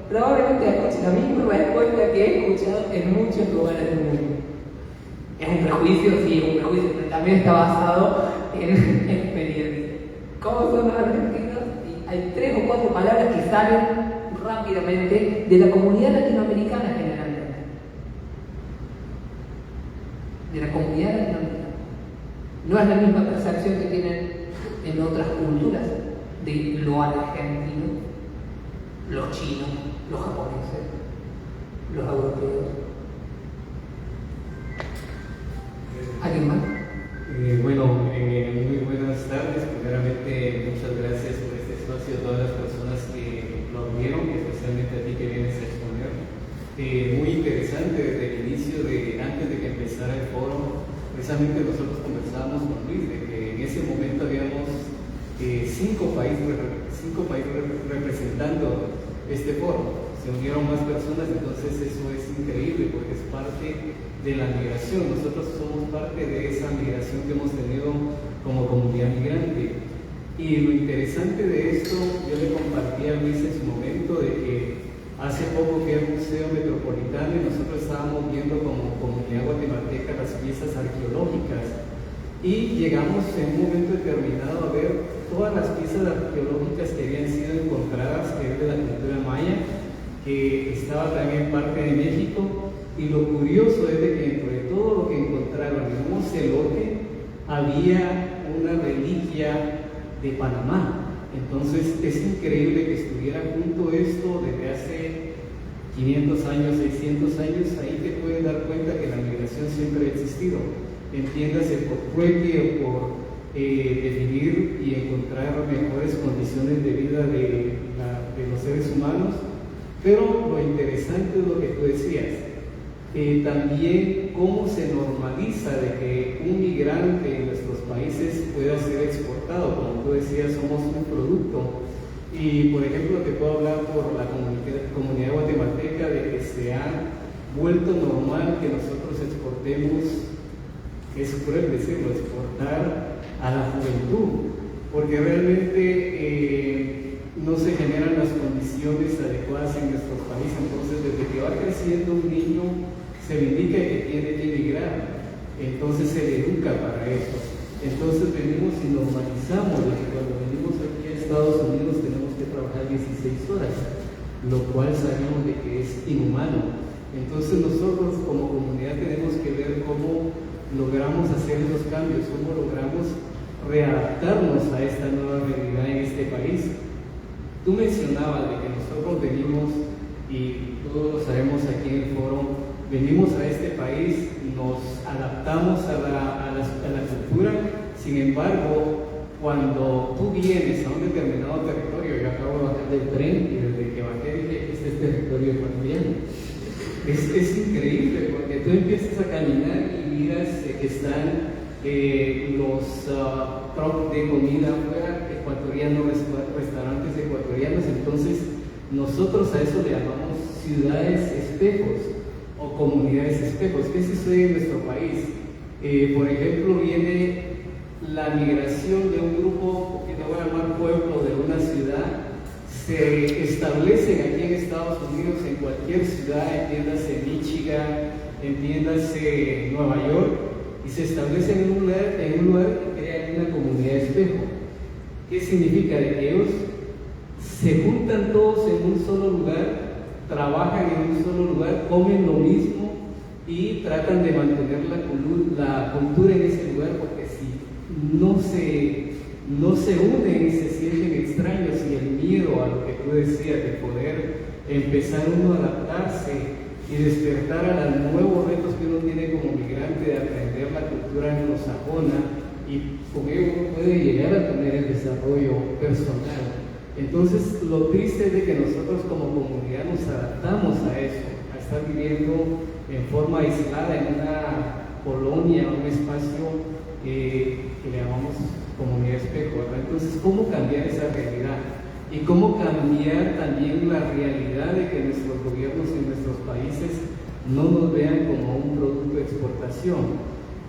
probablemente escuchen la misma respuesta que he escuchado en muchos lugares del mundo. Es un prejuicio, sí, es un prejuicio, pero también está basado en experiencia. ¿Cómo son los argentinos? Y hay 3 o 4 palabras que salen rápidamente de la comunidad latinoamericana generalmente. De la comunidad latinoamericana. No es la misma percepción que tienen en otras culturas de lo argentino, los chinos, los japoneses, los europeos. ¿Alguien más? Bueno, muy buenas tardes. Primeramente, muchas gracias por este espacio a todas las personas que lo vieron, especialmente a ti que vienes a exponer. Muy interesante desde el inicio, antes de que empezara el foro, precisamente nosotros conversábamos con Luis de que en ese momento habíamos 5 países representando este foro. Se unieron más personas, entonces eso es increíble porque es parte de la migración. Nosotros somos parte de esa migración que hemos tenido como comunidad migrante. Y lo interesante de esto, yo le compartí a Luis en su momento de que hace poco fui al Museo Metropolitano y nosotros estábamos viendo como comunidad guatemalteca las piezas arqueológicas y llegamos en un momento determinado a ver todas las piezas arqueológicas que habían sido encontradas, que es de la cultura maya, que estaba también parte de México. Y lo curioso es de que dentro de todo lo que encontraron en un celote había una reliquia de Panamá. Entonces es increíble que estuviera junto esto desde hace 500 años, 600 años. Ahí te puedes dar cuenta que la migración siempre ha existido. Entiéndase por trueque o por definir y encontrar mejores condiciones de vida de los seres humanos, Pero lo interesante es lo que tú decías. También cómo se normaliza de que un migrante en nuestros países pueda ser exportado. Como tú decías, somos un producto. Y por ejemplo, te puedo hablar por la comunidad guatemalteca de que se ha vuelto normal que nosotros exportemos, es cruel decirlo, exportar a la juventud, porque realmente no se generan las condiciones adecuadas en nuestros países. Entonces, desde que va creciendo un niño, se le indica que tiene que emigrar, entonces se le educa para eso. Entonces venimos y normalizamos de que cuando venimos aquí a Estados Unidos tenemos que trabajar 16 horas, lo cual sabemos de que es inhumano. Entonces nosotros como comunidad tenemos que ver cómo logramos hacer los cambios, cómo logramos readaptarnos a esta nueva realidad en este país. Tú mencionabas de que nosotros venimos, y todos lo sabemos aquí en el foro, venimos a este país, nos adaptamos a la cultura. Sin embargo, cuando tú vienes a un determinado territorio, yo acabo de bajar del tren y desde que bajé dije, este es territorio ecuatoriano. Es increíble porque tú empiezas a caminar y miras que están los trucks de comida afuera, ecuatorianos, restaurantes ecuatorianos. Entonces, nosotros a eso le llamamos ciudades espejos o comunidades espejos. ¿Qué sucede en nuestro país? Por ejemplo, viene la migración de un grupo que te voy a llamar pueblo de una ciudad, se establecen aquí en Estados Unidos, en cualquier ciudad, entiéndase Michigan, entiéndase Nueva York, y se establecen en un lugar y crean una comunidad espejo. ¿Qué significa? De que ellos se juntan todos en un solo lugar, trabajan en un solo lugar, comen lo mismo y tratan de mantener la cultura en ese lugar, porque si no se unen y se sienten extraños, y el miedo a lo que tú decías de poder empezar uno a adaptarse y despertar a los nuevos retos que uno tiene como migrante de aprender la cultura anglosajona, y con ello uno puede llegar a tener el desarrollo personal. Entonces, lo triste es de que nosotros como comunidad nos adaptamos a eso, a estar viviendo en forma aislada en una colonia, un espacio que le llamamos comunidad espejo, ¿verdad? Entonces, ¿cómo cambiar esa realidad? Y cómo cambiar también la realidad de que nuestros gobiernos en nuestros países no nos vean como un producto de exportación.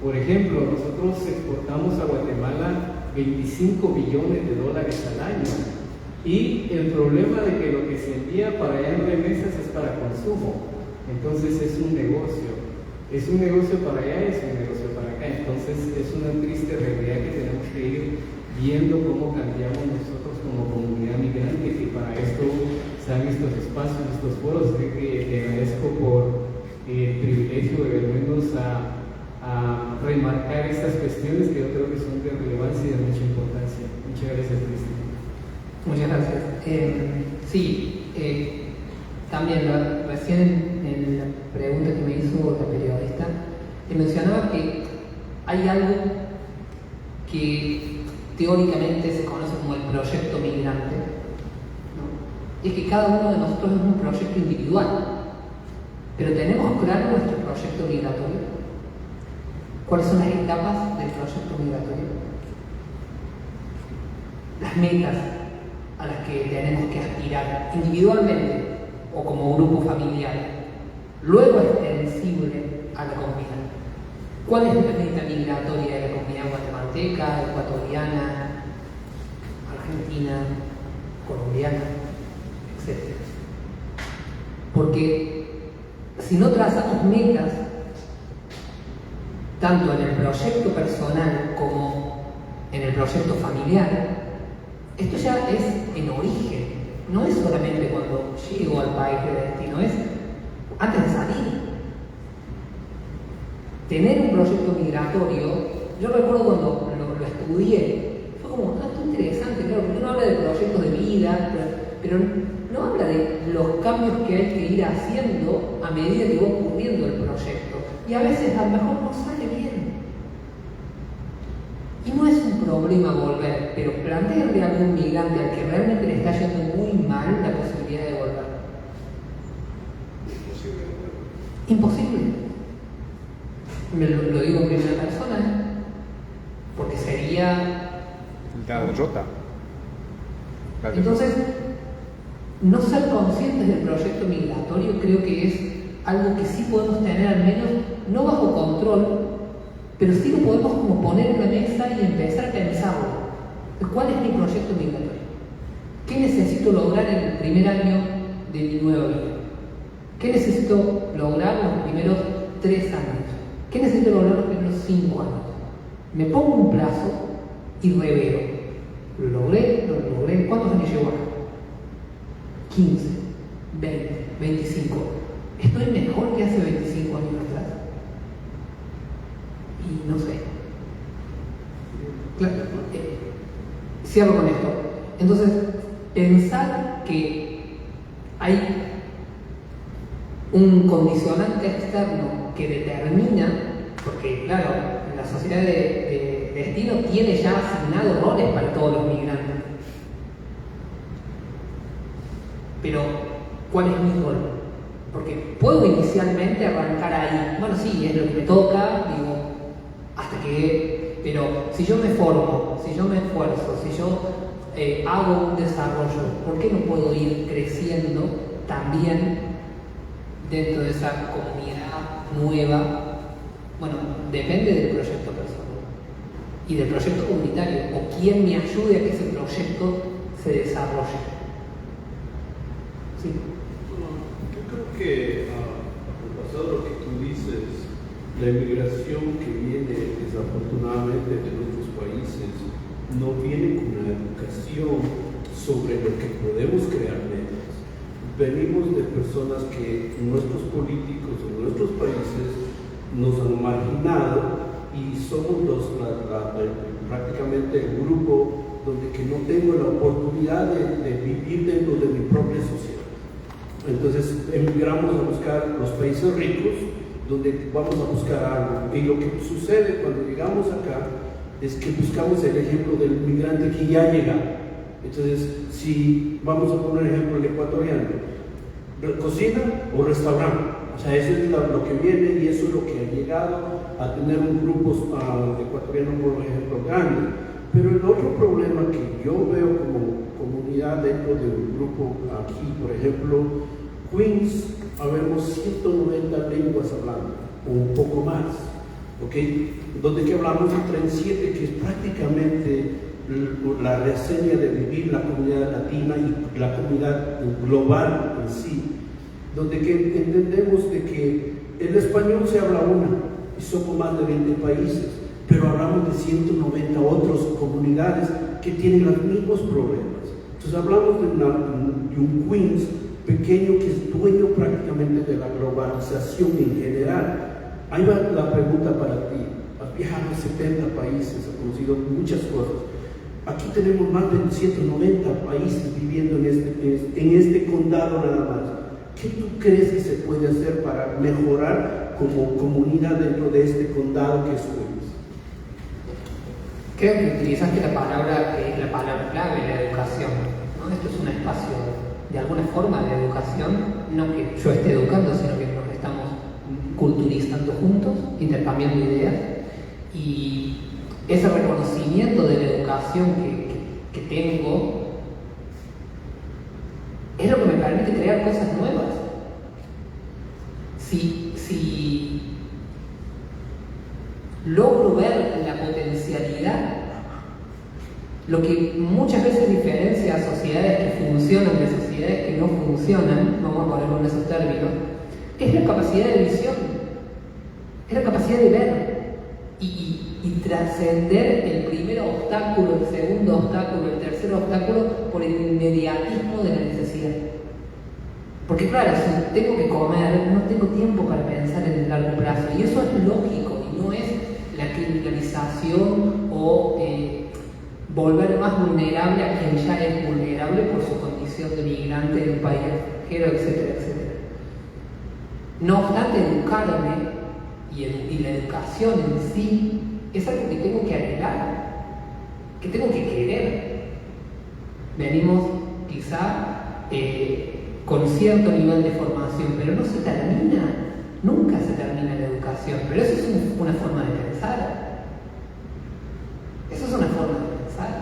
Por ejemplo, nosotros exportamos a Guatemala 25 billones de dólares al año. Y el problema de que lo que se envía para allá en remesas es para consumo. Entonces es un negocio. Es un negocio para allá, es un negocio para acá. Entonces es una triste realidad que tenemos que ir viendo cómo cambiamos nosotros como comunidad migrante, que para esto sean estos espacios, estos foros. Así que te agradezco por el privilegio de venirnos a remarcar estas cuestiones que yo creo que son de relevancia y de mucha importancia. Muchas gracias, Cristian. Muchas gracias. También recién en la pregunta que me hizo la periodista, te mencionaba que hay algo que teóricamente se conoce como el proyecto migrante, ¿no? Y es que cada uno de nosotros es un proyecto individual, pero tenemos claro nuestro proyecto migratorio. ¿Cuáles son las etapas del proyecto migratorio? Las metas a las que tenemos que aspirar individualmente o como grupo familiar, luego extensible a la comunidad. ¿Cuál es la meta migratoria de la comunidad guatemalteca, ecuatoriana, argentina, colombiana, etcétera? Porque si no trazamos metas, tanto en el proyecto personal como en el proyecto familiar, esto ya es en origen, no es solamente cuando llego al país de destino, es antes de salir. Tener un proyecto migratorio, yo recuerdo cuando lo estudié, fue como, esto es interesante, claro, porque uno habla de proyectos de vida, pero no habla de los cambios que hay que ir haciendo a medida que va ocurriendo el proyecto. Y a veces a lo mejor no sale bien. Y no es un problema volver, pero plantearle a algún migrante al que realmente le está yendo muy mal la posibilidad de volver. Imposible. Lo digo en primera persona, porque sería... La derrota. Entonces, no ser conscientes del proyecto migratorio creo que es algo que sí podemos tener, al menos no bajo control, pero sí lo podemos como poner en la mesa y empezar a pensarlo. ¿Cuál es mi proyecto migratorio? ¿Qué necesito lograr en el primer año de mi nueva vida? ¿Qué necesito lograr los primeros 3 años? ¿Qué necesito lograr los primeros 5 años? Me pongo un plazo y reveo. Lo logré. ¿Cuántos años llevo acá? 15, 20, 25. ¿Estoy mejor que hace 25 años atrás? Y no sé. Claro, cierro con esto. Entonces, pensar que hay un condicionante externo que determina, porque claro, la sociedad de destino tiene ya asignado roles para todos los migrantes. Pero, ¿cuál es mi rol? Porque puedo inicialmente arrancar ahí. Bueno, sí, es lo que me toca, digo, hasta que... Pero si yo me formo, si yo me esfuerzo, si yo hago un desarrollo, ¿por qué no puedo ir creciendo también dentro de esa comunidad nueva? Bueno, depende del proyecto personal y del proyecto comunitario, o quién me ayude a que ese proyecto se desarrolle. Sí. Yo creo que, pasado lo que tú dices, la inmigración que viene desafortunadamente de nuestros países no viene con una educación sobre lo que podemos crear metas. Venimos de personas que nuestros políticos en nuestros países nos han marginado y somos prácticamente el grupo donde que no tengo la oportunidad de vivir dentro de mi propia sociedad. Entonces emigramos a buscar los países ricos, donde vamos a buscar algo. Y lo que sucede cuando llegamos acá es que buscamos el ejemplo del migrante que ya llega. Entonces, si vamos a poner ejemplo el ecuatoriano, cocina o restaurante. O sea, eso es lo que viene y eso es lo que ha llegado a tener un grupo ecuatoriano, por ejemplo, grande. Pero el otro problema que yo veo como comunidad dentro de un grupo aquí, por ejemplo, Queens, habemos 190 lenguas hablando, o un poco más, ¿ok? Donde que hablamos de 37, que es prácticamente la reseña de vivir la comunidad latina y la comunidad global en sí, donde que entendemos de que el español se habla y somos más de 20 países, pero hablamos de 190 otras comunidades que tienen los mismos problemas. Entonces hablamos de un Queens pequeño que es dueño prácticamente de la globalización en general. Ahí va la pregunta para ti. Has viajado a 70 países, has conocido muchas cosas. Aquí tenemos más de 190 países viviendo en este condado nada más. ¿Qué tú crees que se puede hacer para mejorar como comunidad dentro de este condado que es Queens? Creo que utilizaste la palabra que es la palabra clave, la educación, ¿no? Esto es un espacio de alguna forma de educación, no que yo esté educando, sino que nos estamos culturizando juntos, intercambiando ideas, y ese reconocimiento de la educación que tengo es lo que me permite crear cosas nuevas. Si logro ver la potencialidad, lo que muchas veces diferencia a sociedades que funcionan de sociedades que no funcionan, vamos a ponerlo en esos términos, es la capacidad de visión, es la capacidad de ver y trascender el primer obstáculo, el segundo obstáculo, el tercer obstáculo por el inmediatismo de la necesidad. Porque claro, si tengo que comer, no tengo tiempo para pensar en el largo plazo, y eso es lógico y no es la criminalización o volver más vulnerable a quien ya es vulnerable por su condición de migrante de un país extranjero, etcétera, etcétera. No obstante, educarme y la educación en sí es algo que tengo que anhelar, que tengo que querer. Venimos quizá con cierto nivel de formación, pero no se termina Nunca se termina la educación, pero eso es una forma de pensar. Eso es una forma de pensar.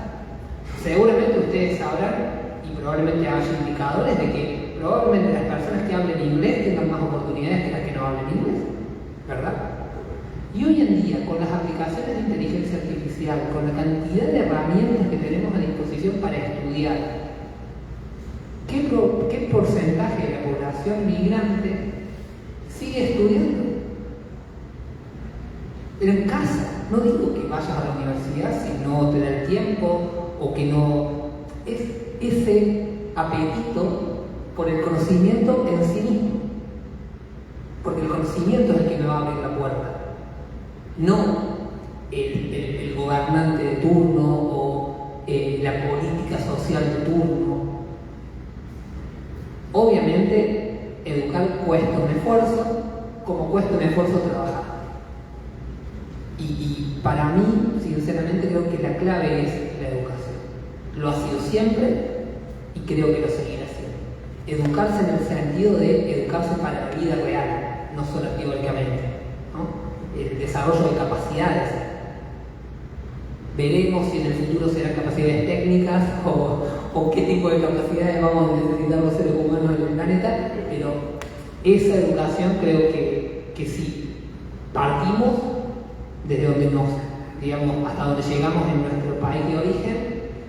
Seguramente ustedes sabrán, y probablemente haya indicadores de que probablemente las personas que hablen inglés tengan más oportunidades que las que no hablen inglés, ¿verdad? Y hoy en día, con las aplicaciones de inteligencia artificial, con la cantidad de herramientas que tenemos a disposición para estudiar, ¿qué porcentaje de la población migrante sigue estudiando? Pero en casa, no digo que vayas a la universidad si no te da el tiempo o que no. Es ese apetito por el conocimiento en sí mismo. Porque el conocimiento es el que me va a abrir la puerta. No el gobernante de turno o la política social de turno. Obviamente, educar cuesta un esfuerzo, como cuesta un esfuerzo trabajar. Y para mí, sinceramente, creo que la clave es la educación. Lo ha sido siempre y creo que lo seguirá siendo. Educarse en el sentido de educarse para la vida real, no solo teóricamente, ¿no? El desarrollo de capacidades. Veremos si en el futuro serán capacidades técnicas o qué tipo de capacidades vamos a necesitar los seres humanos en el planeta, pero esa educación creo que sí partimos desde donde digamos, hasta donde llegamos en nuestro país de origen,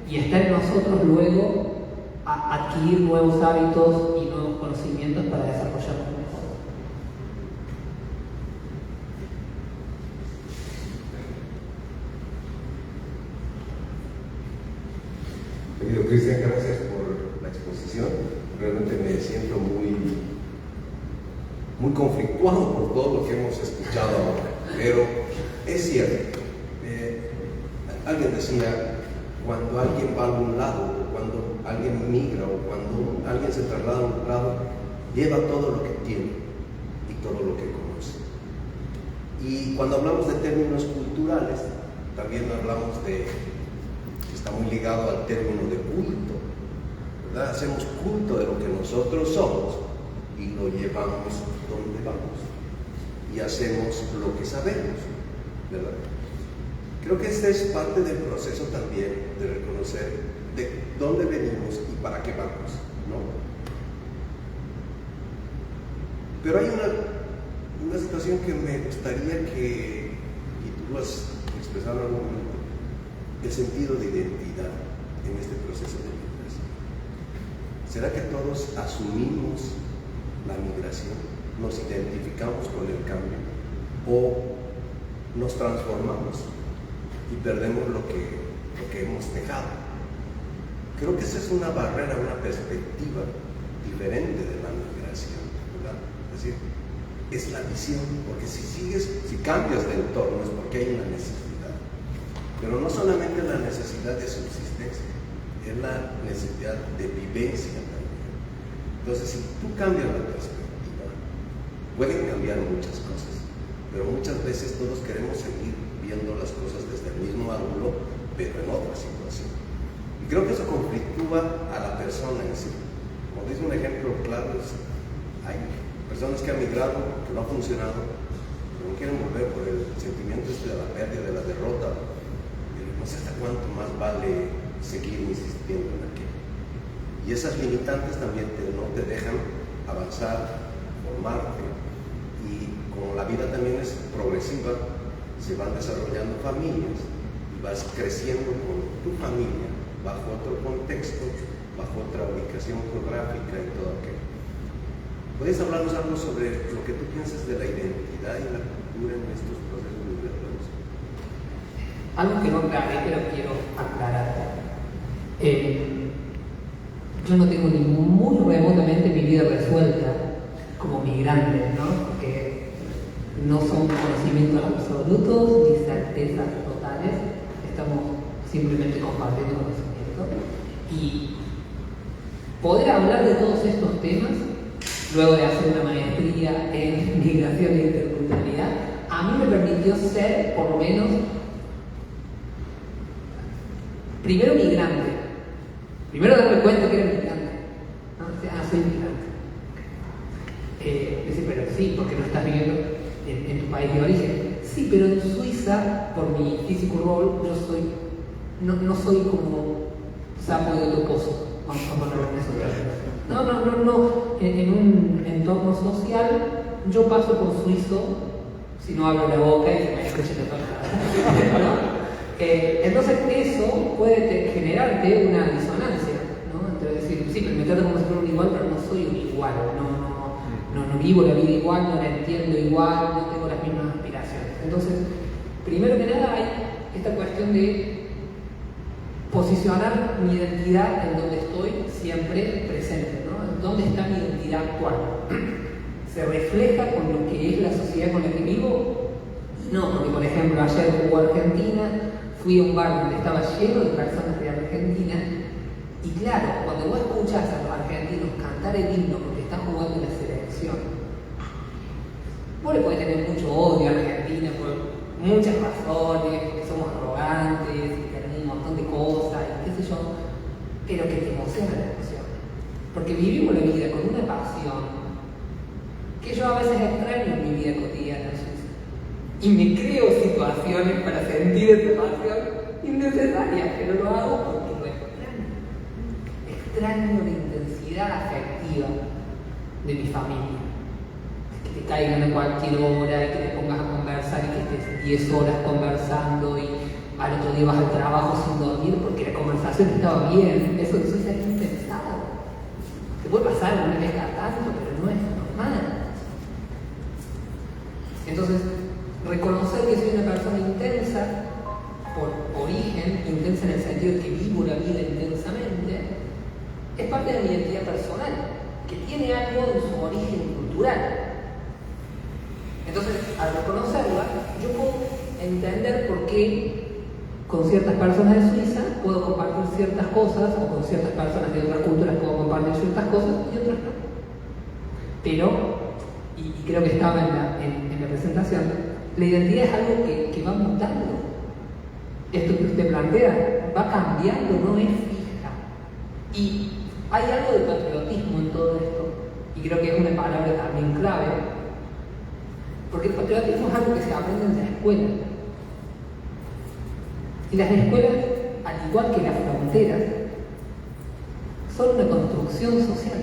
y está en nosotros luego adquirir nuevos hábitos y nuevos conocimientos para desarrollarnos mejor. Querido Cristian, gracias por la exposición. Realmente me siento muy conflictuado por todo lo que hemos escuchado ahora, pero es cierto. Alguien decía, cuando alguien va a algún lado, o cuando alguien migra, o cuando alguien se traslada a un lado, lleva todo lo que tiene y todo lo que conoce. Y cuando hablamos de términos culturales, también hablamos está muy ligado al término de culto, ¿verdad? Hacemos culto de lo que nosotros somos y lo llevamos donde vamos y hacemos lo que sabemos, ¿verdad? Creo que este es parte del proceso también de reconocer de dónde venimos y para qué vamos, ¿no? Pero hay una situación que me gustaría y tú lo has expresado en algún momento, el sentido de identidad en este proceso de migración. ¿Será que todos asumimos la migración? ¿Nos identificamos con el cambio? ¿O nos transformamos y perdemos lo que hemos dejado? Creo que esa es una barrera, una perspectiva diferente de la migración, ¿verdad? Es decir, es la visión, porque si cambias de entorno es porque hay una necesidad, pero no solamente la necesidad de subsistencia, es la necesidad de vivencia también. Entonces, si tú cambias la perspectiva, pueden cambiar muchas cosas, pero muchas veces todos queremos seguir viendo las cosas desde el mismo ángulo, pero en otra situación. Y creo que eso conflictúa a la persona en sí. Como dice un ejemplo claro, hay personas que han migrado, que no ha funcionado, pero no quieren volver por el sentimiento de la pérdida, de la derrota. Y no sé hasta cuánto más vale seguir insistiendo en aquello. Y esas limitantes también no te dejan avanzar, formarte. Y como la vida también es progresiva, se van desarrollando familias y vas creciendo con tu familia bajo otro contexto, bajo otra ubicación geográfica y todo aquello. ¿Puedes hablarnos algo sobre lo que tú piensas de la identidad y la cultura en estos procesos migratorios? Algo que no aclaré, pero quiero aclarar. Yo no tengo ni muy remotamente mi vida resuelta como migrante, ¿no? Porque no son conocimientos absolutos ni certezas totales, estamos simplemente compartiendo conocimiento. Y poder hablar de todos estos temas, luego de hacer una maestría en migración e interculturalidad, a mí me permitió ser, por lo menos, primero migrante, primero darme cuenta que era migrante, ¿no? Soy migrante. Decir, pero sí, porque no estás viviendo en tu país de origen. Sí, pero en Suiza, por mi physical role, yo soy, no soy como sapo de otro pozo, vamos a ponerlo en esos términos. No. En un entorno social, yo paso por suizo si no abro la boca y se me escucha de todas ¿no? Entonces eso puede generarte una disonancia, ¿no? Entre decir, sí, pero me trato como si fuera un igual, pero no soy un igual, no vivo la vida igual, no la entiendo igual, no tengo las mismas aspiraciones. Entonces, primero que nada hay esta cuestión de posicionar mi identidad en donde estoy siempre presente, ¿no? ¿Dónde está mi identidad actual? ¿Se refleja con lo que es la sociedad con la que vivo? No, porque por ejemplo ayer jugó Argentina, fui a un bar donde estaba lleno de personas de Argentina y claro, cuando vos escuchás a los argentinos cantar el himno porque están jugando la selección, vos le podés tener mucho odio a Argentina por muchas razones, porque somos arrogantes y tenemos un montón de cosas y qué sé yo, pero que te emociona la emoción, porque vivimos la vida con una pasión que yo a veces extraño en mi vida cotidiana y me creo situaciones para sentir esa pasión innecesarias, pero lo hago porque lo extraño la intensidad afectiva de mi familia, que te caigan a cualquier hora y que te pongas a conversar y que estés 10 horas conversando y al otro día vas al trabajo sin dormir porque la conversación estaba bien. Eso es impensado. Te puede pasar una vez cada tanto, pero no es normal. Entonces, reconocer que soy una persona intensa por origen, intensa en el sentido de que vivo la vida intensamente, es parte de mi identidad personal, que tiene algo de su origen cultural. Entonces, al reconocerla, yo puedo entender por qué con ciertas personas de Suiza puedo compartir ciertas cosas, o con ciertas personas de otras culturas puedo compartir ciertas cosas y otras no. Pero, y creo que estaba en la presentación, la identidad es algo que va mutando. Esto que usted plantea va cambiando, no es fija. Y hay algo de patriotismo en todo esto, y creo que es una palabra también clave, porque el patriotismo es algo que se aprende en la escuela. Y las escuelas, al igual que las fronteras, son una construcción social,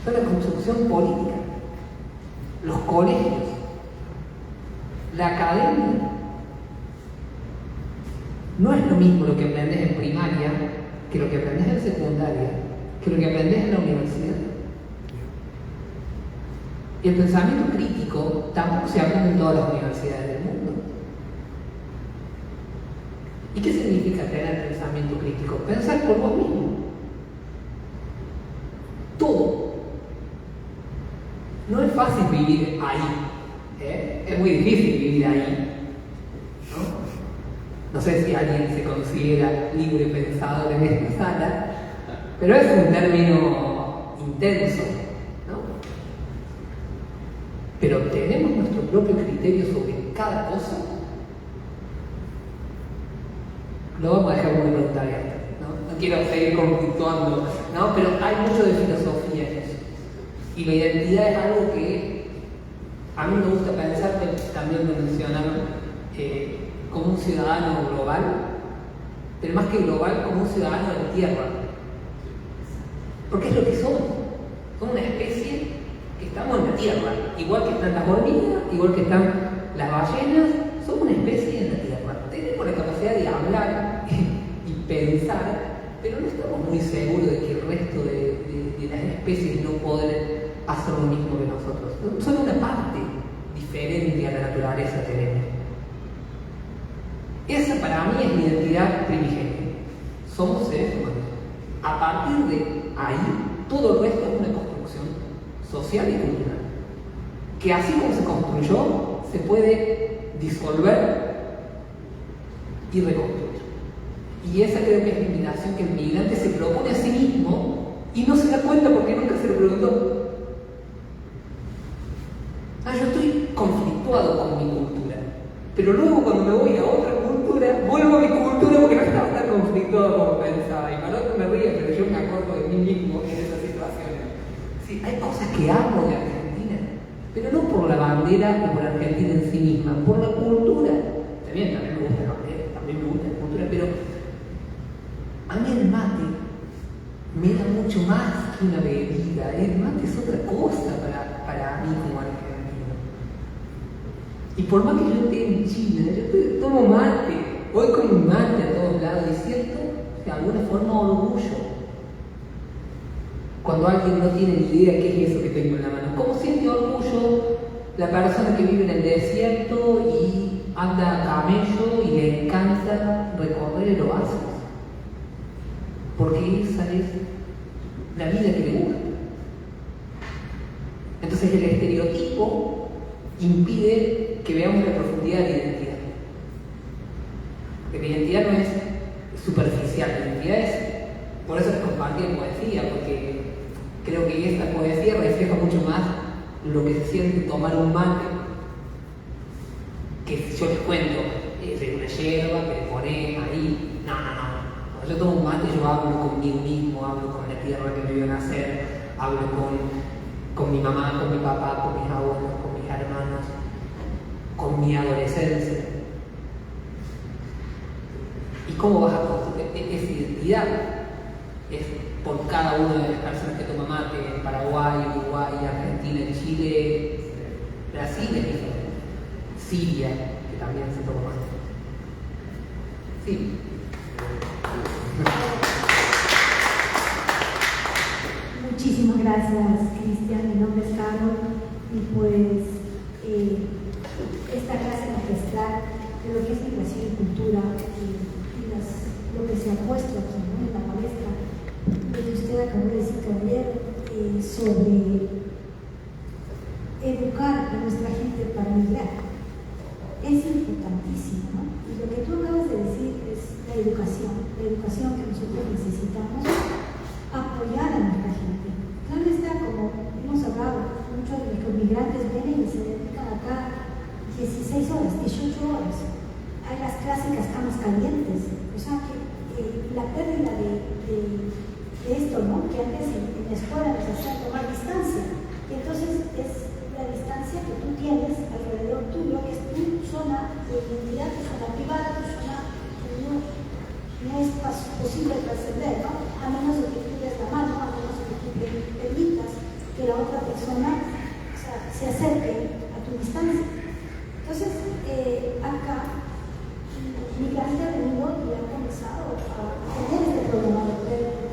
son una construcción política. Los colegios, la academia, no es lo mismo lo que aprendes en primaria que lo que aprendes en secundaria, que lo que aprendes en la universidad. Y el pensamiento crítico tampoco se aprende en todas las universidades del mundo. ¿Y qué significa tener pensamiento crítico? Pensar por vos mismo. Todo. No es fácil vivir ahí. Es muy difícil vivir ahí. No sé si alguien se considera libre pensador en esta sala, pero es un término intenso, ¿no? Pero tenemos nuestro propio criterio sobre cada cosa. Lo vamos a dejar como una pregunta abierta, ¿no? No quiero seguir conflictuando, ¿no? Pero hay mucho de filosofía en eso. Y la identidad es algo que a mí me gusta pensar, que también lo mencionaron, como un ciudadano global, pero más que global, como un ciudadano de la Tierra. Porque es lo que somos. Somos una especie que estamos en la Tierra, igual que están las hormigas, igual que están las ballenas, somos una especie en la Tierra. Tenemos la capacidad de hablar y pensar, pero no estamos muy seguros de que el resto de las especies no pueden hacer lo mismo que nosotros. Solo una parte diferente a la naturaleza tenemos. Esa para mí es mi identidad primigenia. Somos seres humanos. A partir de ahí, todo el resto es una construcción social y cultural, que así como se construyó, se puede disolver y reconstruir. Y esa creo que es la invitación que el migrante se propone a sí mismo y no se da cuenta porque nunca se lo preguntó. Yo estoy conflictuado con mi cultura, pero luego cuando me voy a otra cultura, vuelvo a mi cultura porque no estaba tan conflictuado como pensaba. Y para otro me ríe, pero yo me acuerdo de mí mismo en esas situaciones. Sí, hay cosas que amo de Argentina, pero no por la bandera o por Argentina en sí misma, por la cultura. También me gusta la bandera, también me gusta la cultura, pero a mí el mate me da mucho más que una bebida. El mate es otra cosa para mí como argentino. Y por más que yo esté en China, yo tomo mate, voy con mi mate a todos lados y siento de alguna forma orgullo cuando alguien no tiene ni idea qué es eso que tengo en la mano. ¿Cómo siente orgullo la persona que vive en el desierto y anda a camello y le encanta recorrer el oasis? Porque esa es la vida que le gusta. Entonces el estereotipo impide que veamos la profundidad de la identidad. Porque la identidad no es superficial, la identidad es, por eso les compartí en poesía, porque creo que esta poesía refleja mucho más lo que se siente tomar un mate, que yo les cuento, es de una hierba que le pones ahí. No. Cuando yo tomo un mate, yo hablo conmigo mismo, hablo con la tierra que me vio nacer, hablo con mi mamá, con mi papá, con mis abuelos, con mis hermanos, con mi adolescencia. ¿Y cómo vas a construir esa identidad? Es por cada una de las personas que toma mate en Paraguay, Uruguay, Argentina, Chile, Brasil es diferente. Siria, que también se toma mate. Sí. Muchísimas gracias, Cristian. Mi nombre es Carol y pues esta clase magistral de lo que es migración y cultura y lo que se ha puesto aquí, ¿no?, en la palestra, lo que usted acabó de decir, caballero, sobre educar a nuestra gente para migrar. Es importantísimo, ¿no? Y lo que tú acabas de decir es la educación que nosotros necesitamos, apoyar a nuestra gente. Claro está, como hemos hablado, muchos de nuestros migrantes vienen y se dedican acá 16 horas, 18 horas. Hay las clásicas camas calientes, o sea que la pérdida de esto, ¿no?, que antes en la escuela nos hacían tomar distancia, y entonces es la distancia que tú tienes alrededor tuyo, que es tu zona de identidad, tu zona privada, tu zona que no es posible trascender, ¿no?, a menos de que tú des la mano, a menos de que tú permitas que la otra persona, o sea, se acerque a tu distancia. Entonces, acá, migrante ha venido y ha comenzado a tener este problema de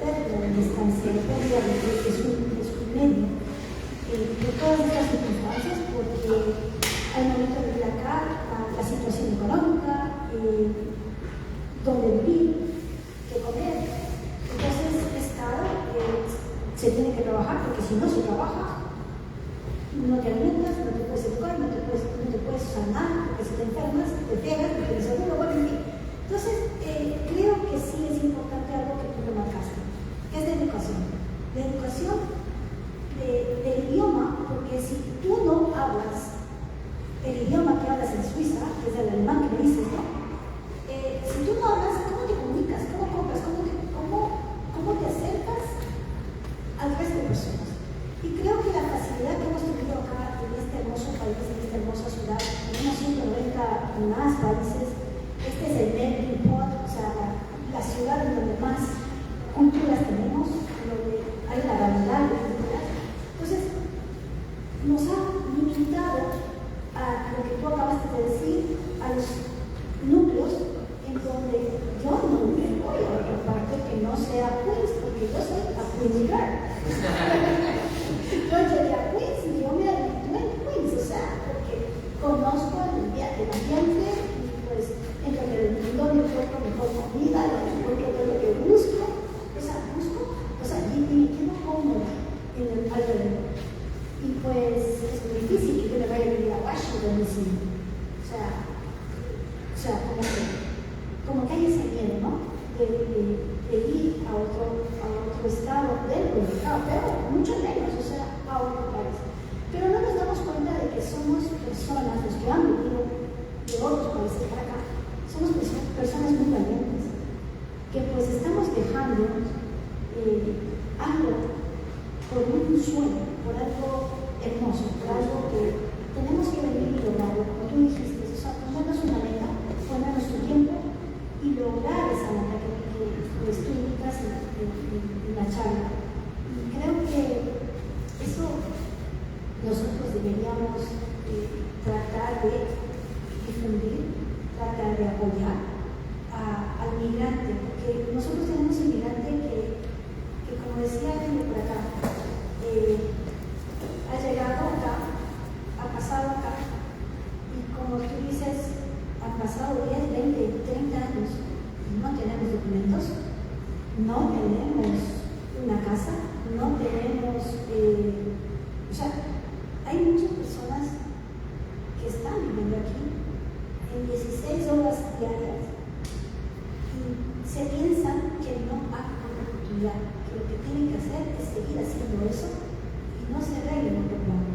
pérdida de distancia, de pérdida de su medio, de todas estas circunstancias, porque al momento de vivir acá, la situación económica, donde vivir, qué comer, entonces es caro, se tiene que trabajar, porque si no se trabaja, no te alimentas, no te puedes educar, no te puedes sanar, porque si te enfermas, te pegas, porque el seguro, bueno, en fin. Entonces, creo que sí es importante algo que tú remarcaste, que es la educación. La educación del idioma, porque si tú no hablas el idioma que hablas en Suiza, que es el alemán que me dices, ¿no? Si tú no hablas, ¿cómo te comunicas? ¿Cómo compras? ¿Cómo te acercas al resto de personas? Y creo que la facilidad que hemos tenido acá en este hermoso país, en esta hermosa ciudad, en unos 190 más países, este es el melting pot, o sea, la ciudad donde más culturas tenemos, donde hay una variedad de culturas. Entonces, nos ha limitado a lo que tú acabaste de decir, a los núcleos en donde yo no me voy a otra parte que no sea Queens, porque yo soy a Queens girl. Yo llegué a Queens y yo me habitué en Queens, o sea, porque conozco el ambiente y pues entre el mundo me encuentro mejor comida, me encuentro todo lo que busco, y me quedo cómoda en el alrededor. Y pues es muy difícil que yo me vaya a vivir a Washington DC. O sea, como que hay ese miedo, ¿no? De ir a otro estado del gobierno, pero mucho menos, o sea, a otro país. Pero no nos damos cuenta de que somos personas, los que han vivido de otros países para acá, somos personas muy valientes, que pues estamos dejando algo por un sueño, por algo hermoso, por algo que tenemos que venir y lograrlo, como tú dijiste, o sea, ponernos una meta, poner nuestro tiempo y lograr esa meta que tú indicas en la charla. Y creo que eso nosotros deberíamos tratar de difundir, tratar de apoyar al migrante, porque nosotros tenemos un migrante que como decía alguien por acá, ha llegado acá, ha pasado acá, y como tú dices, han pasado 10, 20, 30 años y no tenemos documentos, no tenemos una casa, no tenemos, o sea, hay muchas personas que están viviendo aquí en 16 horas diarias y se piensan que no hay una oportunidad, que lo que tienen que hacer es seguir haciendo eso y no se arreglen otro plano.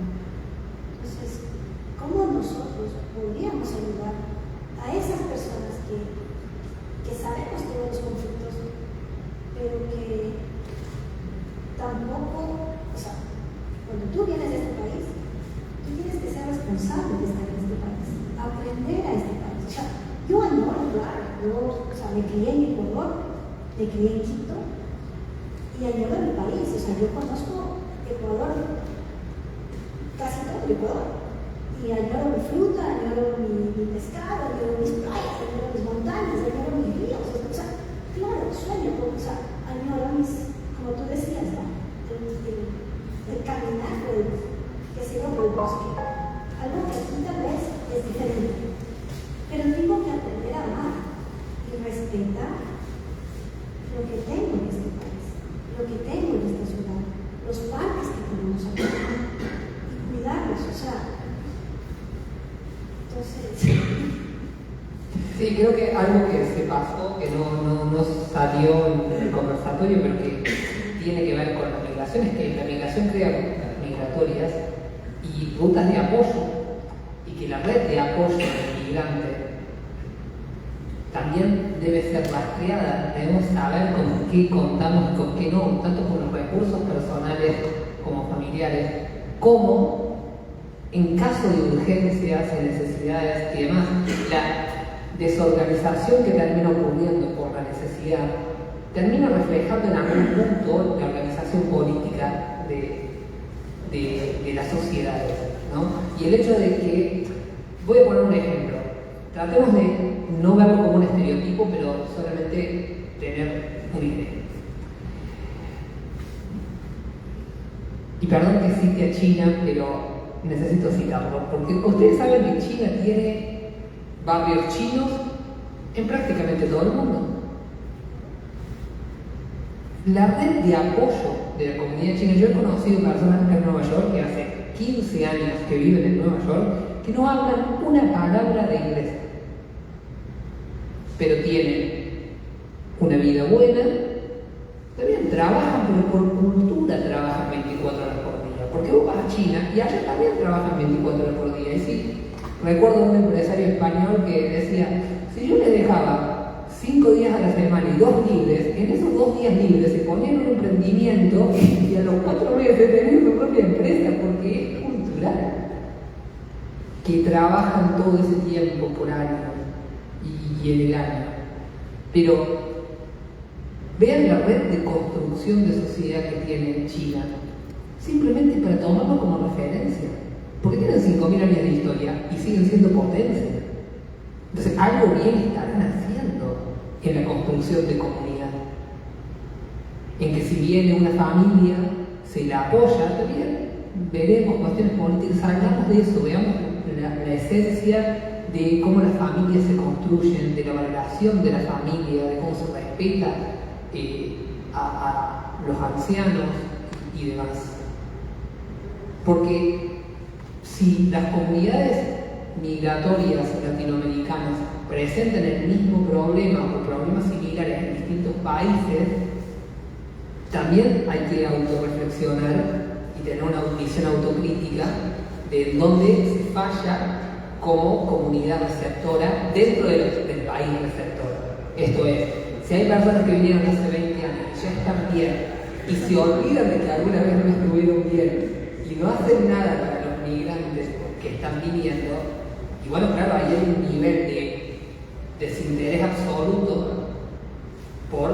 Entonces, ¿cómo nosotros podríamos ayudar a esas personas que sabemos todos los conflictos, pero que tampoco, o sea, cuando tú vienes de este país, tú tienes que ser responsable de estar en este país, aprender a este país. O sea, yo añoro, claro, o sea, me crié en Ecuador, me crié en Quito y añoro mi país. O sea, yo conozco Ecuador, casi todo el Ecuador. Y añoro mi fruta, añoro mi pescado, añoro mis playas, añoro mis montañas, añoro mis ríos. O sea, claro, sueño, o sea, añoro mis, como tú decías, ¿no? El caminar por el bosque. Algo que aquí tal vez es diferente. Pero tengo que aprender a amar y respetar lo que tengo en este país, lo que tengo en esta ciudad, los parques que tenemos aquí, y cuidarlos, o sea. Entonces. Sí, creo que algo que se pasó, que no salió en el conversatorio, pero que tiene que ver con la migración, es que la migración crea rutas migratorias y rutas de apoyo, y que la red de apoyo del migrante también debe ser rastreada. Debemos saber con qué contamos y con qué no, tanto con los recursos personales como familiares, como en caso de urgencias y necesidades y demás. La desorganización que termina ocurriendo por la necesidad termina reflejando en algún punto la organización política de las sociedades, ¿no? Y el hecho de que, voy a poner un ejemplo, tratemos de no verlo como un estereotipo, pero solamente tener una idea. Y perdón que cite a China, pero necesito citarlo, porque ustedes saben que China tiene barrios chinos en prácticamente todo el mundo. La red de apoyo de la comunidad china, yo he conocido personas en Nueva York que hace 15 años que viven en Nueva York que no hablan una palabra de inglés, pero tienen una vida buena, también trabajan, pero por cultura trabajan 24 horas por día, porque vos vas a China y allá también trabajan 24 horas por día. Y sí, recuerdo un empresario español que decía, si yo les dejaba 5 días a la semana y 2 libres, en esos 2 días libres se ponían un emprendimiento y a los 4 meses tenían su propia empresa, porque es cultural, que trabajan todo ese tiempo por años y en el año. Pero vean la red de construcción de sociedad que tiene China, simplemente para tomarlo como referencia, porque tienen 5.000 años de historia y siguen siendo potencia. Entonces, algo bien estarán haciendo en la construcción de comunidad, en que si viene una familia, se la apoya, también veremos cuestiones políticas, salgamos de eso, veamos la esencia de cómo las familias se construyen, de la valoración de la familia, de cómo se respeta a los ancianos y demás. Porque si las comunidades migratorias latinoamericanas presentan el mismo problema o problemas similares en distintos países, también hay que autorreflexionar y tener una visión autocrítica de dónde se falla como comunidad receptora dentro del país receptor. Esto es, si hay personas que vinieron hace 20 años y ya están bien y se olvidan de que alguna vez no estuvieron bien y no hacen nada para los migrantes que están viniendo, y bueno, claro, ahí hay un nivel de desinterés absoluto por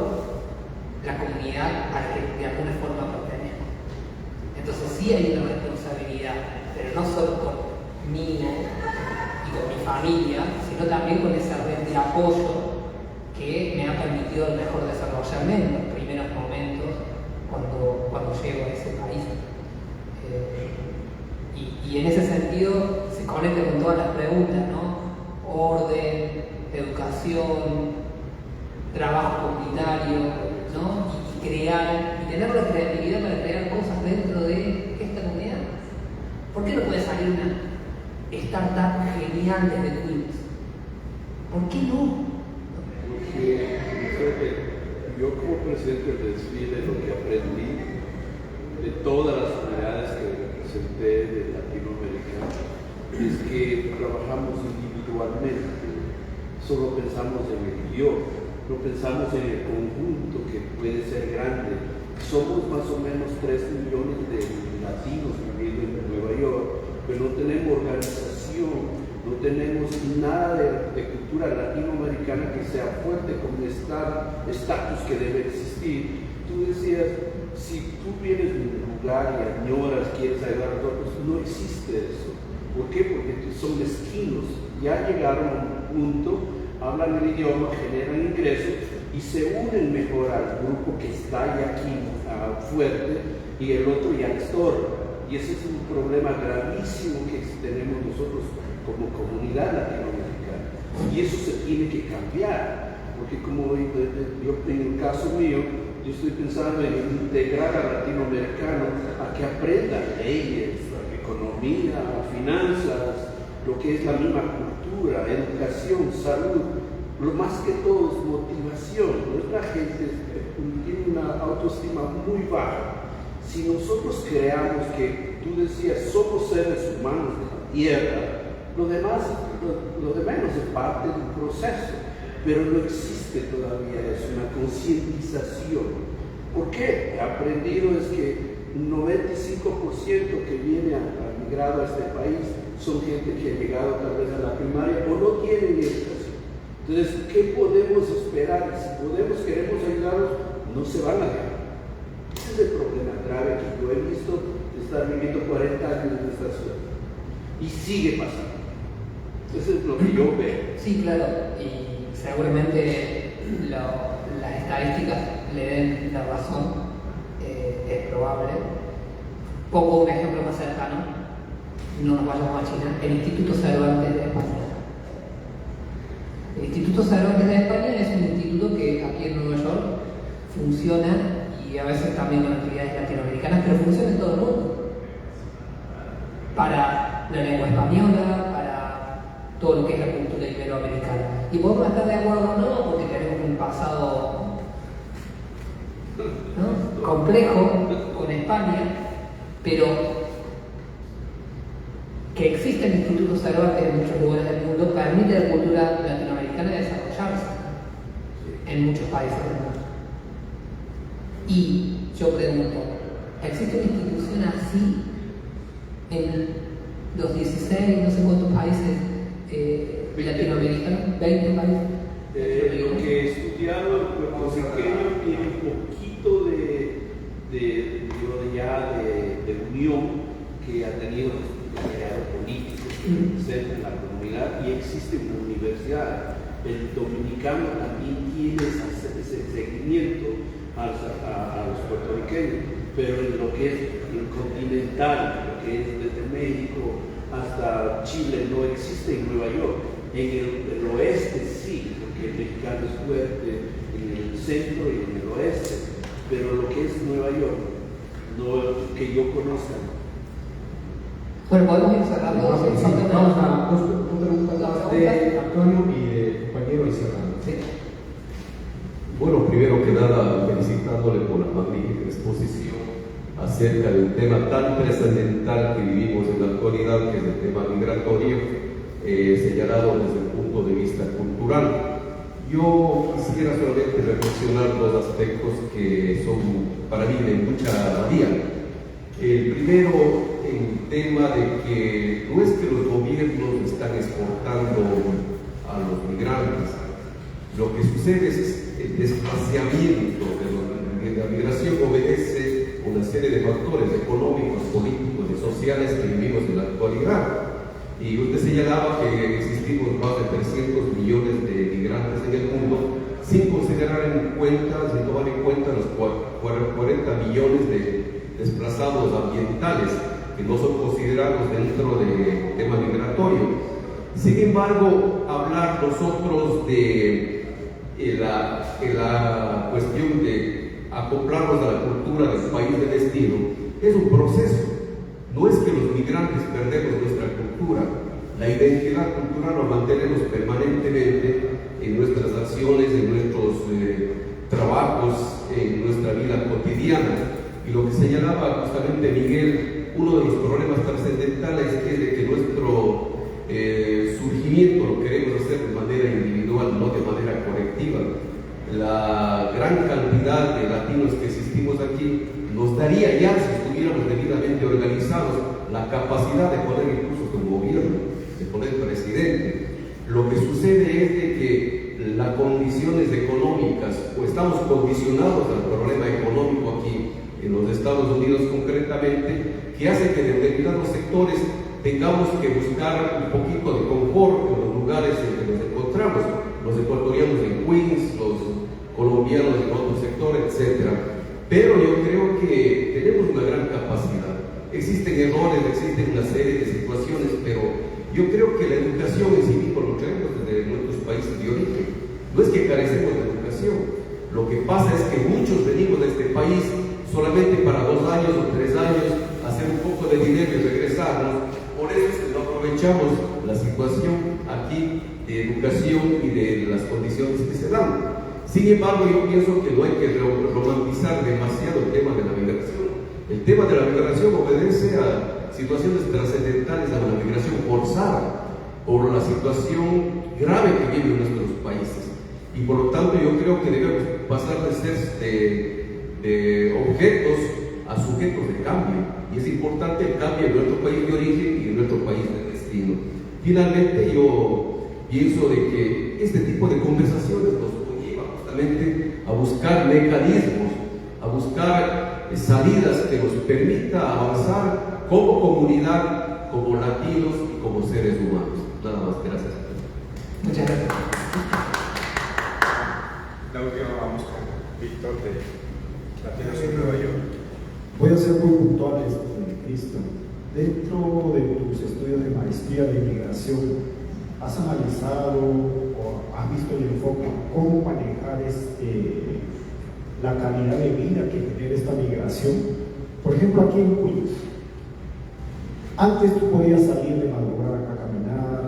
la comunidad a la que de alguna forma pertenecen. Entonces sí hay una responsabilidad, pero no solo con mí y con mi familia, sino también con esa red de apoyo que me ha permitido mejor desarrollarme en los primeros momentos cuando llego a ese país. Y en ese sentido se conecta con todas las preguntas, ¿no? Orden, educación, trabajo comunitario, ¿no? Y crear, y tener la creatividad para crear cosas dentro de esta comunidad. ¿Por qué no puede salir una startup genial desde Queens? ¿Por qué no? Porque yo como presidente del desfile lo que aprendí de todas las unidades que representé de Latinoamérica es que trabajamos individualmente, solo pensamos en el yo, no pensamos en el conjunto que puede ser grande. Somos más o menos 3 millones de latinos viviendo en Nueva York, pero no tenemos organización, no tenemos nada de cultura latinoamericana que sea fuerte con estatus que debe existir. Tú decías, si tú vienes de un lugar y añoras, quieres ayudar a todos, no existe eso. ¿Por qué? Porque son mezquinos, ya llegaron a un punto, hablan el idioma, generan ingresos y se unen mejor al grupo que está ya aquí fuerte y el otro ya estorba. Y ese es un problema gravísimo que tenemos nosotros como comunidad latinoamericana. Y eso se tiene que cambiar, porque como yo en el caso mío, yo estoy pensando en integrar a latinoamericanos a que aprendan leyes, economía, finanzas, lo que es la misma cultura, educación, salud, lo más que todo es motivación. Nuestra gente tiene una autoestima muy baja. Si nosotros creamos que, tú decías, somos seres humanos de la tierra, lo de menos es parte del proceso, pero no existe todavía eso, una concientización. ¿Por qué? He aprendido es que un 95% que viene a migrado a este país son gente que ha llegado tal vez a la primaria o no tienen educación. Entonces, ¿qué podemos esperar? Si queremos ayudarlos, no se van a dejar. Ese es el problema grave que yo he visto de estar viviendo 40 años en esta ciudad. Y sigue pasando. Eso es lo que yo veo. Sí, claro, y seguramente las estadísticas le den la razón, es probable. Pongo un ejemplo más cercano, no nos vayamos a China, el Instituto Cervantes de España. El Instituto Cervantes de España es un instituto que aquí en Nueva York funciona, y a veces también con actividades latinoamericanas, pero funciona en todo el mundo. Para la lengua española, para todo lo que es la cultura iberoamericana. Y podemos estar de acuerdo o no, porque tenemos un pasado, ¿no?, complejo con España, pero que existe el Instituto Cervantes en muchos lugares del mundo permite a la cultura latinoamericana desarrollarse en muchos países del mundo. Y yo pregunto, ¿existe una institución así en los 16, no sé cuántos países latinoamericanos? 20 países. Lo que he estudiado en puertorriqueño tiene un poquito de unión que ha tenido políticos en la comunidad, y existe una universidad. El dominicano también tiene ese seguimiento a los puertorriqueños, pero en lo que es el continental, lo que es desde México hasta Chile, no existe en Nueva York. En el oeste sí, porque el mexicano es fuerte en el centro y en el oeste, pero lo que es Nueva York, no que yo conozca. Bueno, podemos ir cerrando. Vamos a dos preguntas de Antonio y de compañero y cerrando. Sí. Bueno, primero que nada, felicitándole por la magnífica exposición acerca de un tema tan trascendental que vivimos en la actualidad, que es el tema migratorio, señalado desde el punto de vista cultural. Yo quisiera solamente reflexionar dos aspectos que son para mí de mucha valía. El primero, el tema de que no es que los gobiernos están exportando a los migrantes. Lo que sucede es el desplazamiento de la migración obedece a una serie de factores económicos, políticos y sociales que vivimos en la actualidad. Y usted señalaba que existimos más de 300 millones de migrantes en el mundo, sin considerar en cuenta, sin tomar en cuenta los 40 millones de desplazados ambientales que no son considerados dentro del tema migratorio. Sin embargo, hablar nosotros de la cuestión de acoplarnos a la cultura del país de destino es un proceso. No es que los migrantes perdemos nuestra cultura, la identidad cultural la mantenemos permanentemente en nuestras acciones, en nuestros trabajos, en nuestra vida cotidiana. Y lo que señalaba justamente Miguel, uno de los problemas trascendentales es de que nuestro surgimiento lo queremos hacer de manera individual, no de manera colectiva. La gran cantidad de latinos que existimos aquí nos daría ya, si estuviéramos debidamente organizados, la capacidad de poner incluso un gobierno, de poner presidente. Lo que sucede es de que las condiciones económicas, o estamos condicionados al problema económico aquí en los Estados Unidos concretamente, que hace que en determinados sectores tengamos que buscar un poquito de confort en los lugares en que nos encontramos. Los ecuatorianos en Queens, los colombianos en otro sector, etc. Pero yo creo que tenemos una gran capacidad. Existen errores, existen una serie de situaciones, pero yo creo que la educación en sí mismo lo traemos desde nuestros países de origen. No es que carecemos de educación. Lo que pasa es que muchos venimos de este país solamente para 2 años o 3 años, hacer un poco de dinero y regresarnos. Por eso es que no aprovechamos la situación aquí de educación y de las condiciones que se dan. Sin embargo, yo pienso que no hay que romantizar demasiado el tema de la migración. El tema de la migración obedece a situaciones trascendentales, a la migración forzada, por la situación grave que viven nuestros países. Y por lo tanto, yo creo que debemos pasar de ser de objetos a sujetos de cambio. Y es importante el cambio en nuestro país de origen y en nuestro país de destino. Finalmente, yo pienso de que este tipo de conversaciones nos conlleva justamente a buscar mecanismos, a buscar salidas que nos permita avanzar como comunidad, como latinos y como seres humanos. Nada más, gracias. Muchas gracias. La última vamos con Víctor de Latinos en Nueva York. Voy a ser muy puntual, Cristo. Dentro de tus estudios de maestría de inmigración, ¿has analizado o has visto el enfoque cómo manejar la calidad de vida que genera esta migración? Por ejemplo, aquí en Queens, antes tú podías salir de madrugada acá a caminar,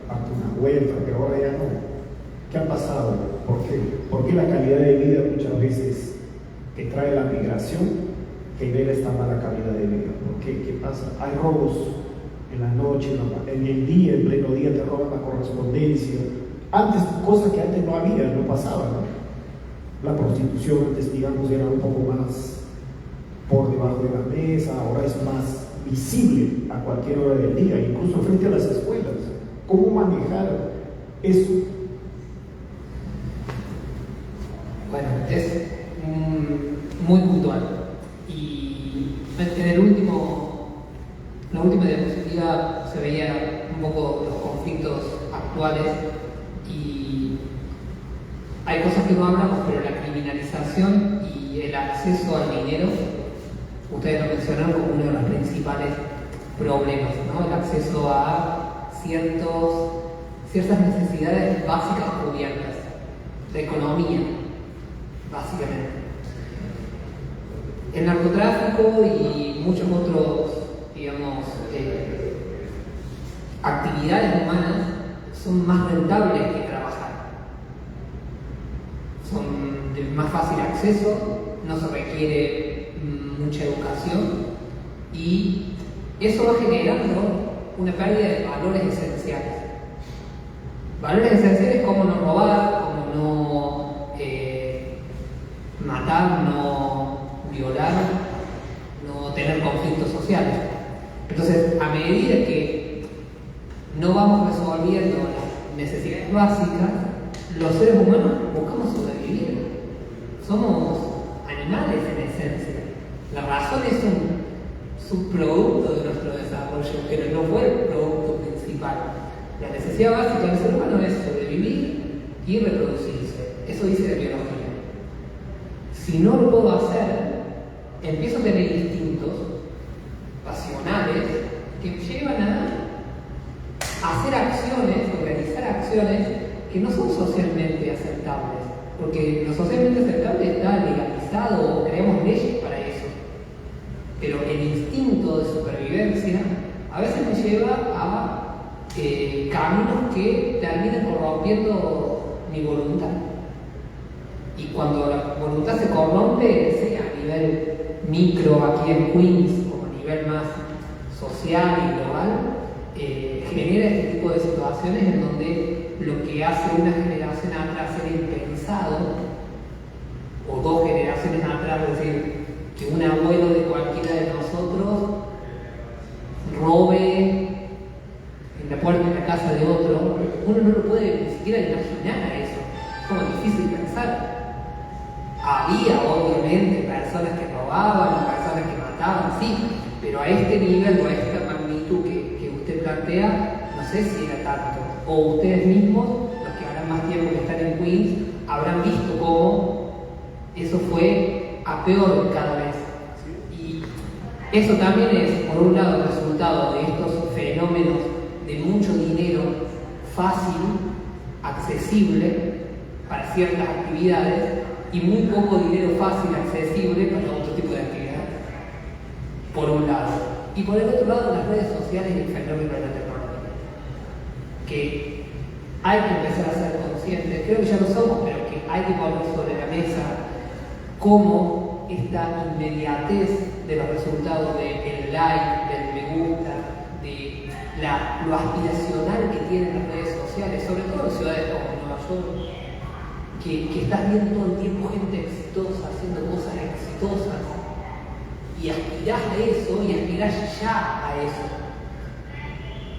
darte una vuelta, pero ahora ya no. ¿Qué ha pasado? ¿Por qué? Porque la calidad de vida muchas veces que trae la migración genera esta mala calidad de vida. ¿Por qué? ¿Qué pasa? Hay robos en la noche, en el día, en pleno día te roban la correspondencia. Antes, cosas que antes no había, no pasaban, ¿no? La prostitución antes, digamos, era un poco más por debajo de la mesa, ahora es más visible a cualquier hora del día, incluso frente a las escuelas. ¿Cómo manejar eso? Bueno, es muy puntual. Y en la última diapositiva se veía un poco los conflictos actuales y hay cosas que no hablamos, pero la criminalización y el acceso al dinero, ustedes lo mencionaron como uno de los principales problemas, ¿no? El acceso a ciertas necesidades básicas cubiertas, de economía, básicamente. El narcotráfico y muchos otros, digamos, actividades humanas son más rentables que trabajar. Son de más fácil acceso, no se requiere mucha educación y eso va generando una pérdida de valores esenciales. Valores esenciales como no robar, como no matar, no violar, no tener conflictos sociales. Entonces, a medida que no vamos resolviendo las necesidades básicas, los seres humanos buscamos sobrevivir. Somos animales en esencia. La razón es un subproducto de nuestro desarrollo, pero no fue el producto principal. La necesidad básica del ser humano es sobrevivir y reproducirse. Eso dice la biología. Si no lo puedo hacer, empiezo a tener instintos pasionales que me llevan a hacer acciones, realizar acciones que no son socialmente aceptables. Porque lo socialmente aceptable está legalizado o creamos leyes para eso. Pero el instinto de supervivencia a veces me lleva a caminos que terminan corrompiendo mi voluntad. Y cuando la voluntad se corrompe, sea a nivel micro aquí en Queens, como a nivel más social y global, genera este tipo de situaciones en donde lo que hace una generación atrás era impensado, o dos generaciones atrás, es decir, que un abuelo de cualquiera de nosotros robe en la puerta de la casa de otro, uno no lo puede ni siquiera imaginar a eso, es como difícil pensar. Había obviamente personas que robaban, personas que mataban, sí, pero a este nivel o a esta magnitud que usted plantea, no sé si era tanto. O ustedes mismos, los que habrán más tiempo que están en Queens, habrán visto cómo eso fue a peor cada vez. Y eso también es, por un lado, el resultado de estos fenómenos de mucho dinero fácil, accesible para ciertas actividades, y muy poco dinero fácil, accesible para otro tipo de actividades, por un lado. Y por el otro lado, las redes sociales y el fenómeno de la tecnología, que hay que empezar a ser conscientes, creo que ya lo somos, pero que hay que poner sobre la mesa cómo esta inmediatez de los resultados del like, del me gusta, de lo aspiracional que tienen las redes sociales, sobre todo en ciudades como Nueva York, que estás viendo todo el tiempo gente exitosa, haciendo cosas exitosas, y aspirás a eso, y aspirás ya a eso.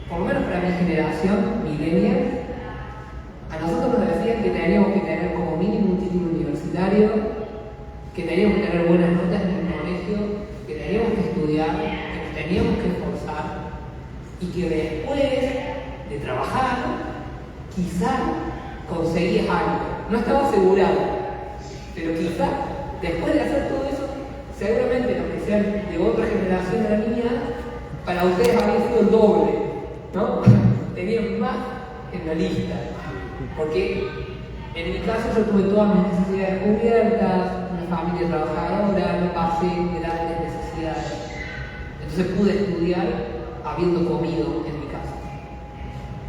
Por lo menos para mi generación, millennial, a nosotros nos decían que teníamos que tener como mínimo un título universitario, que teníamos que tener buenas notas en el colegio, que teníamos que estudiar, que nos teníamos que esforzar, y que después de trabajar, quizá conseguías algo. No estaba asegurado, pero quizá después de hacer todo eso, seguramente los que sean de otra generación de la mía, para ustedes habría sido el doble, ¿no? Tenían más en la lista, porque en mi caso yo tuve todas mis necesidades cubiertas, una familia trabajadora, no pasé grandes necesidades, entonces pude estudiar habiendo comido en mi casa.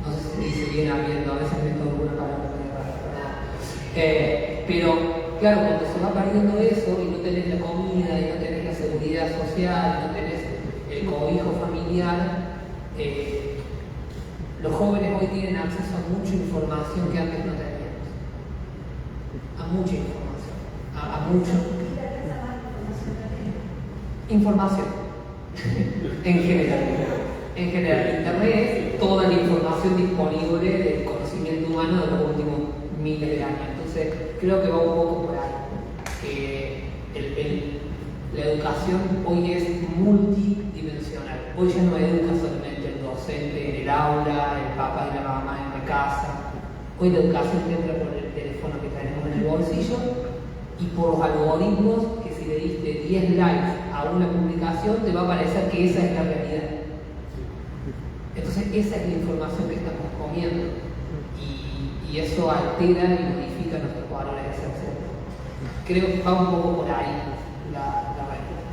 No sé si dice bien habiendo, a veces meto alguna palabra. Pero claro, cuando se va perdiendo eso y no tenés la comida, y no tenés la seguridad social, y no tenés el cobijo familiar, los jóvenes hoy tienen acceso a mucha información que antes no teníamos. A mucha información. A mucha información. En general. En general, Internet es toda la información disponible del conocimiento humano de los últimos miles de años. Entonces, creo que va un poco por ahí. La educación hoy es multidimensional. Hoy ya no educa solamente el docente en el aula, el papá y la mamá en la casa. Hoy la educación entra por el teléfono que tenemos en el bolsillo y por los algoritmos que si le diste 10 likes a una publicación te va a parecer que esa es la realidad. Entonces, esa es la información que estamos comiendo. Y eso altera y modifica nuestros valores de ser. Creo que va un poco por ahí la realidad.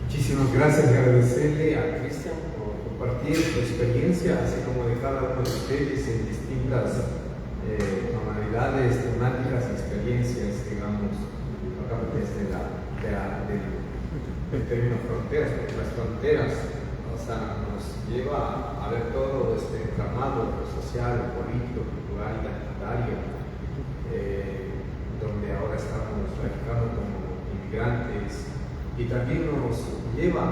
Muchísimas gracias y agradecerle a Cristian por compartir su experiencia, así como de cada uno de ustedes en distintas modalidades, temáticas y experiencias, digamos, desde del término fronteras, porque las fronteras nos lleva a ver todo este entramado social, político, cultural, identitario, donde ahora estamos radicando como inmigrantes, y también nos lleva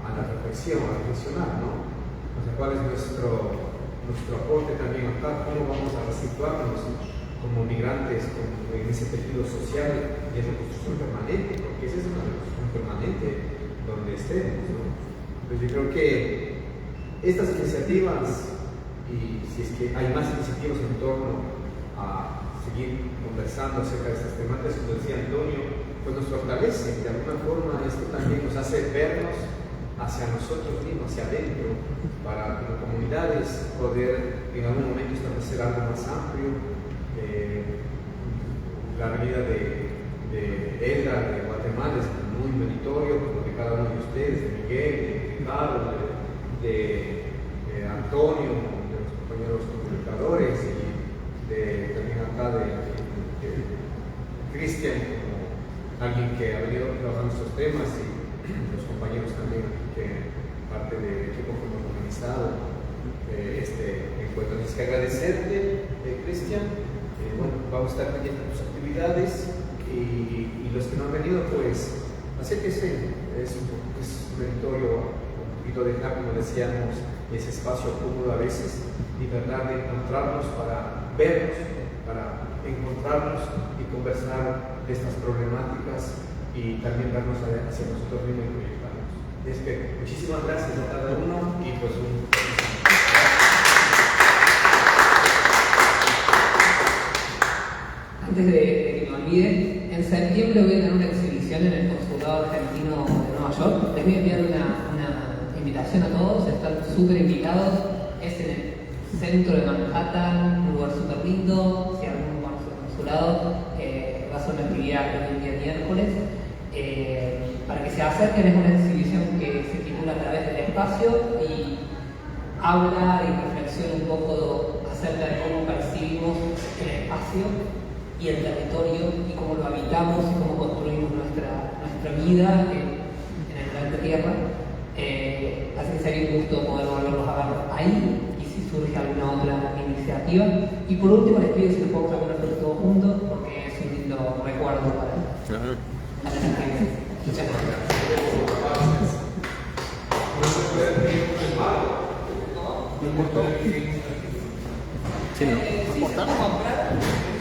a la reflexión, a reflexionar, ¿no? O sea, cuál es nuestro aporte también acá, cómo vamos a situarnos como migrantes en ese tejido social de reconstrucción permanente, porque esa es una reconstrucción permanente donde estemos, ¿no? Pues yo creo que estas iniciativas, y si es que hay más iniciativas en torno a seguir conversando acerca de estas temáticas, como decía Antonio, pues nos fortalece. De alguna forma esto también nos hace vernos hacia nosotros mismos, hacia adentro, para como comunidades poder en algún momento establecer algo más amplio. La venida de Edgar de Guatemala es muy meritorio, como de cada uno de ustedes, de Miguel, de Ricardo, de Antonio, de los compañeros comunicadores, y también acá de Cristian, como alguien que ha venido trabajando estos temas, y los compañeros también que parte del equipo que hemos organizado este encuentro. Así que agradecerte, Cristian. Bueno, vamos a estar pendientes de tus actividades, y los que no han venido, pues acérquense. Es meritorio un poquito dejar, como decíamos, ese espacio cómodo a veces, y tratar de encontrarnos para vernos, para encontrarnos y conversar de estas problemáticas, y también darnos hacia nosotros mismos y proyectarnos. Es que muchísimas gracias a cada uno, y pues Antes de que me olvide, en septiembre voy a tener una exhibición en el Consulado Argentino de Nueva York. Les voy a enviar una invitación a todos, están súper invitados. Es en el centro de Manhattan, un lugar súper lindo. Si alguno conoce el consulado, va a ser una actividad el día miércoles. Para que se acerquen, es una exhibición que se titula A través del espacio, y habla y reflexiona un poco acerca de cómo percibimos el espacio y el territorio, y cómo lo habitamos y cómo construimos nuestra vida en el planeta Tierra. Así que sería un gusto poder volverlos a ver ahí, y si surge alguna otra iniciativa. Y por último les pido si nos podemos hacer una foto todos juntos, porque es un lindo recuerdo para la gente. Muchas gracias. Sí, ¿no? Sí, se puede comprar.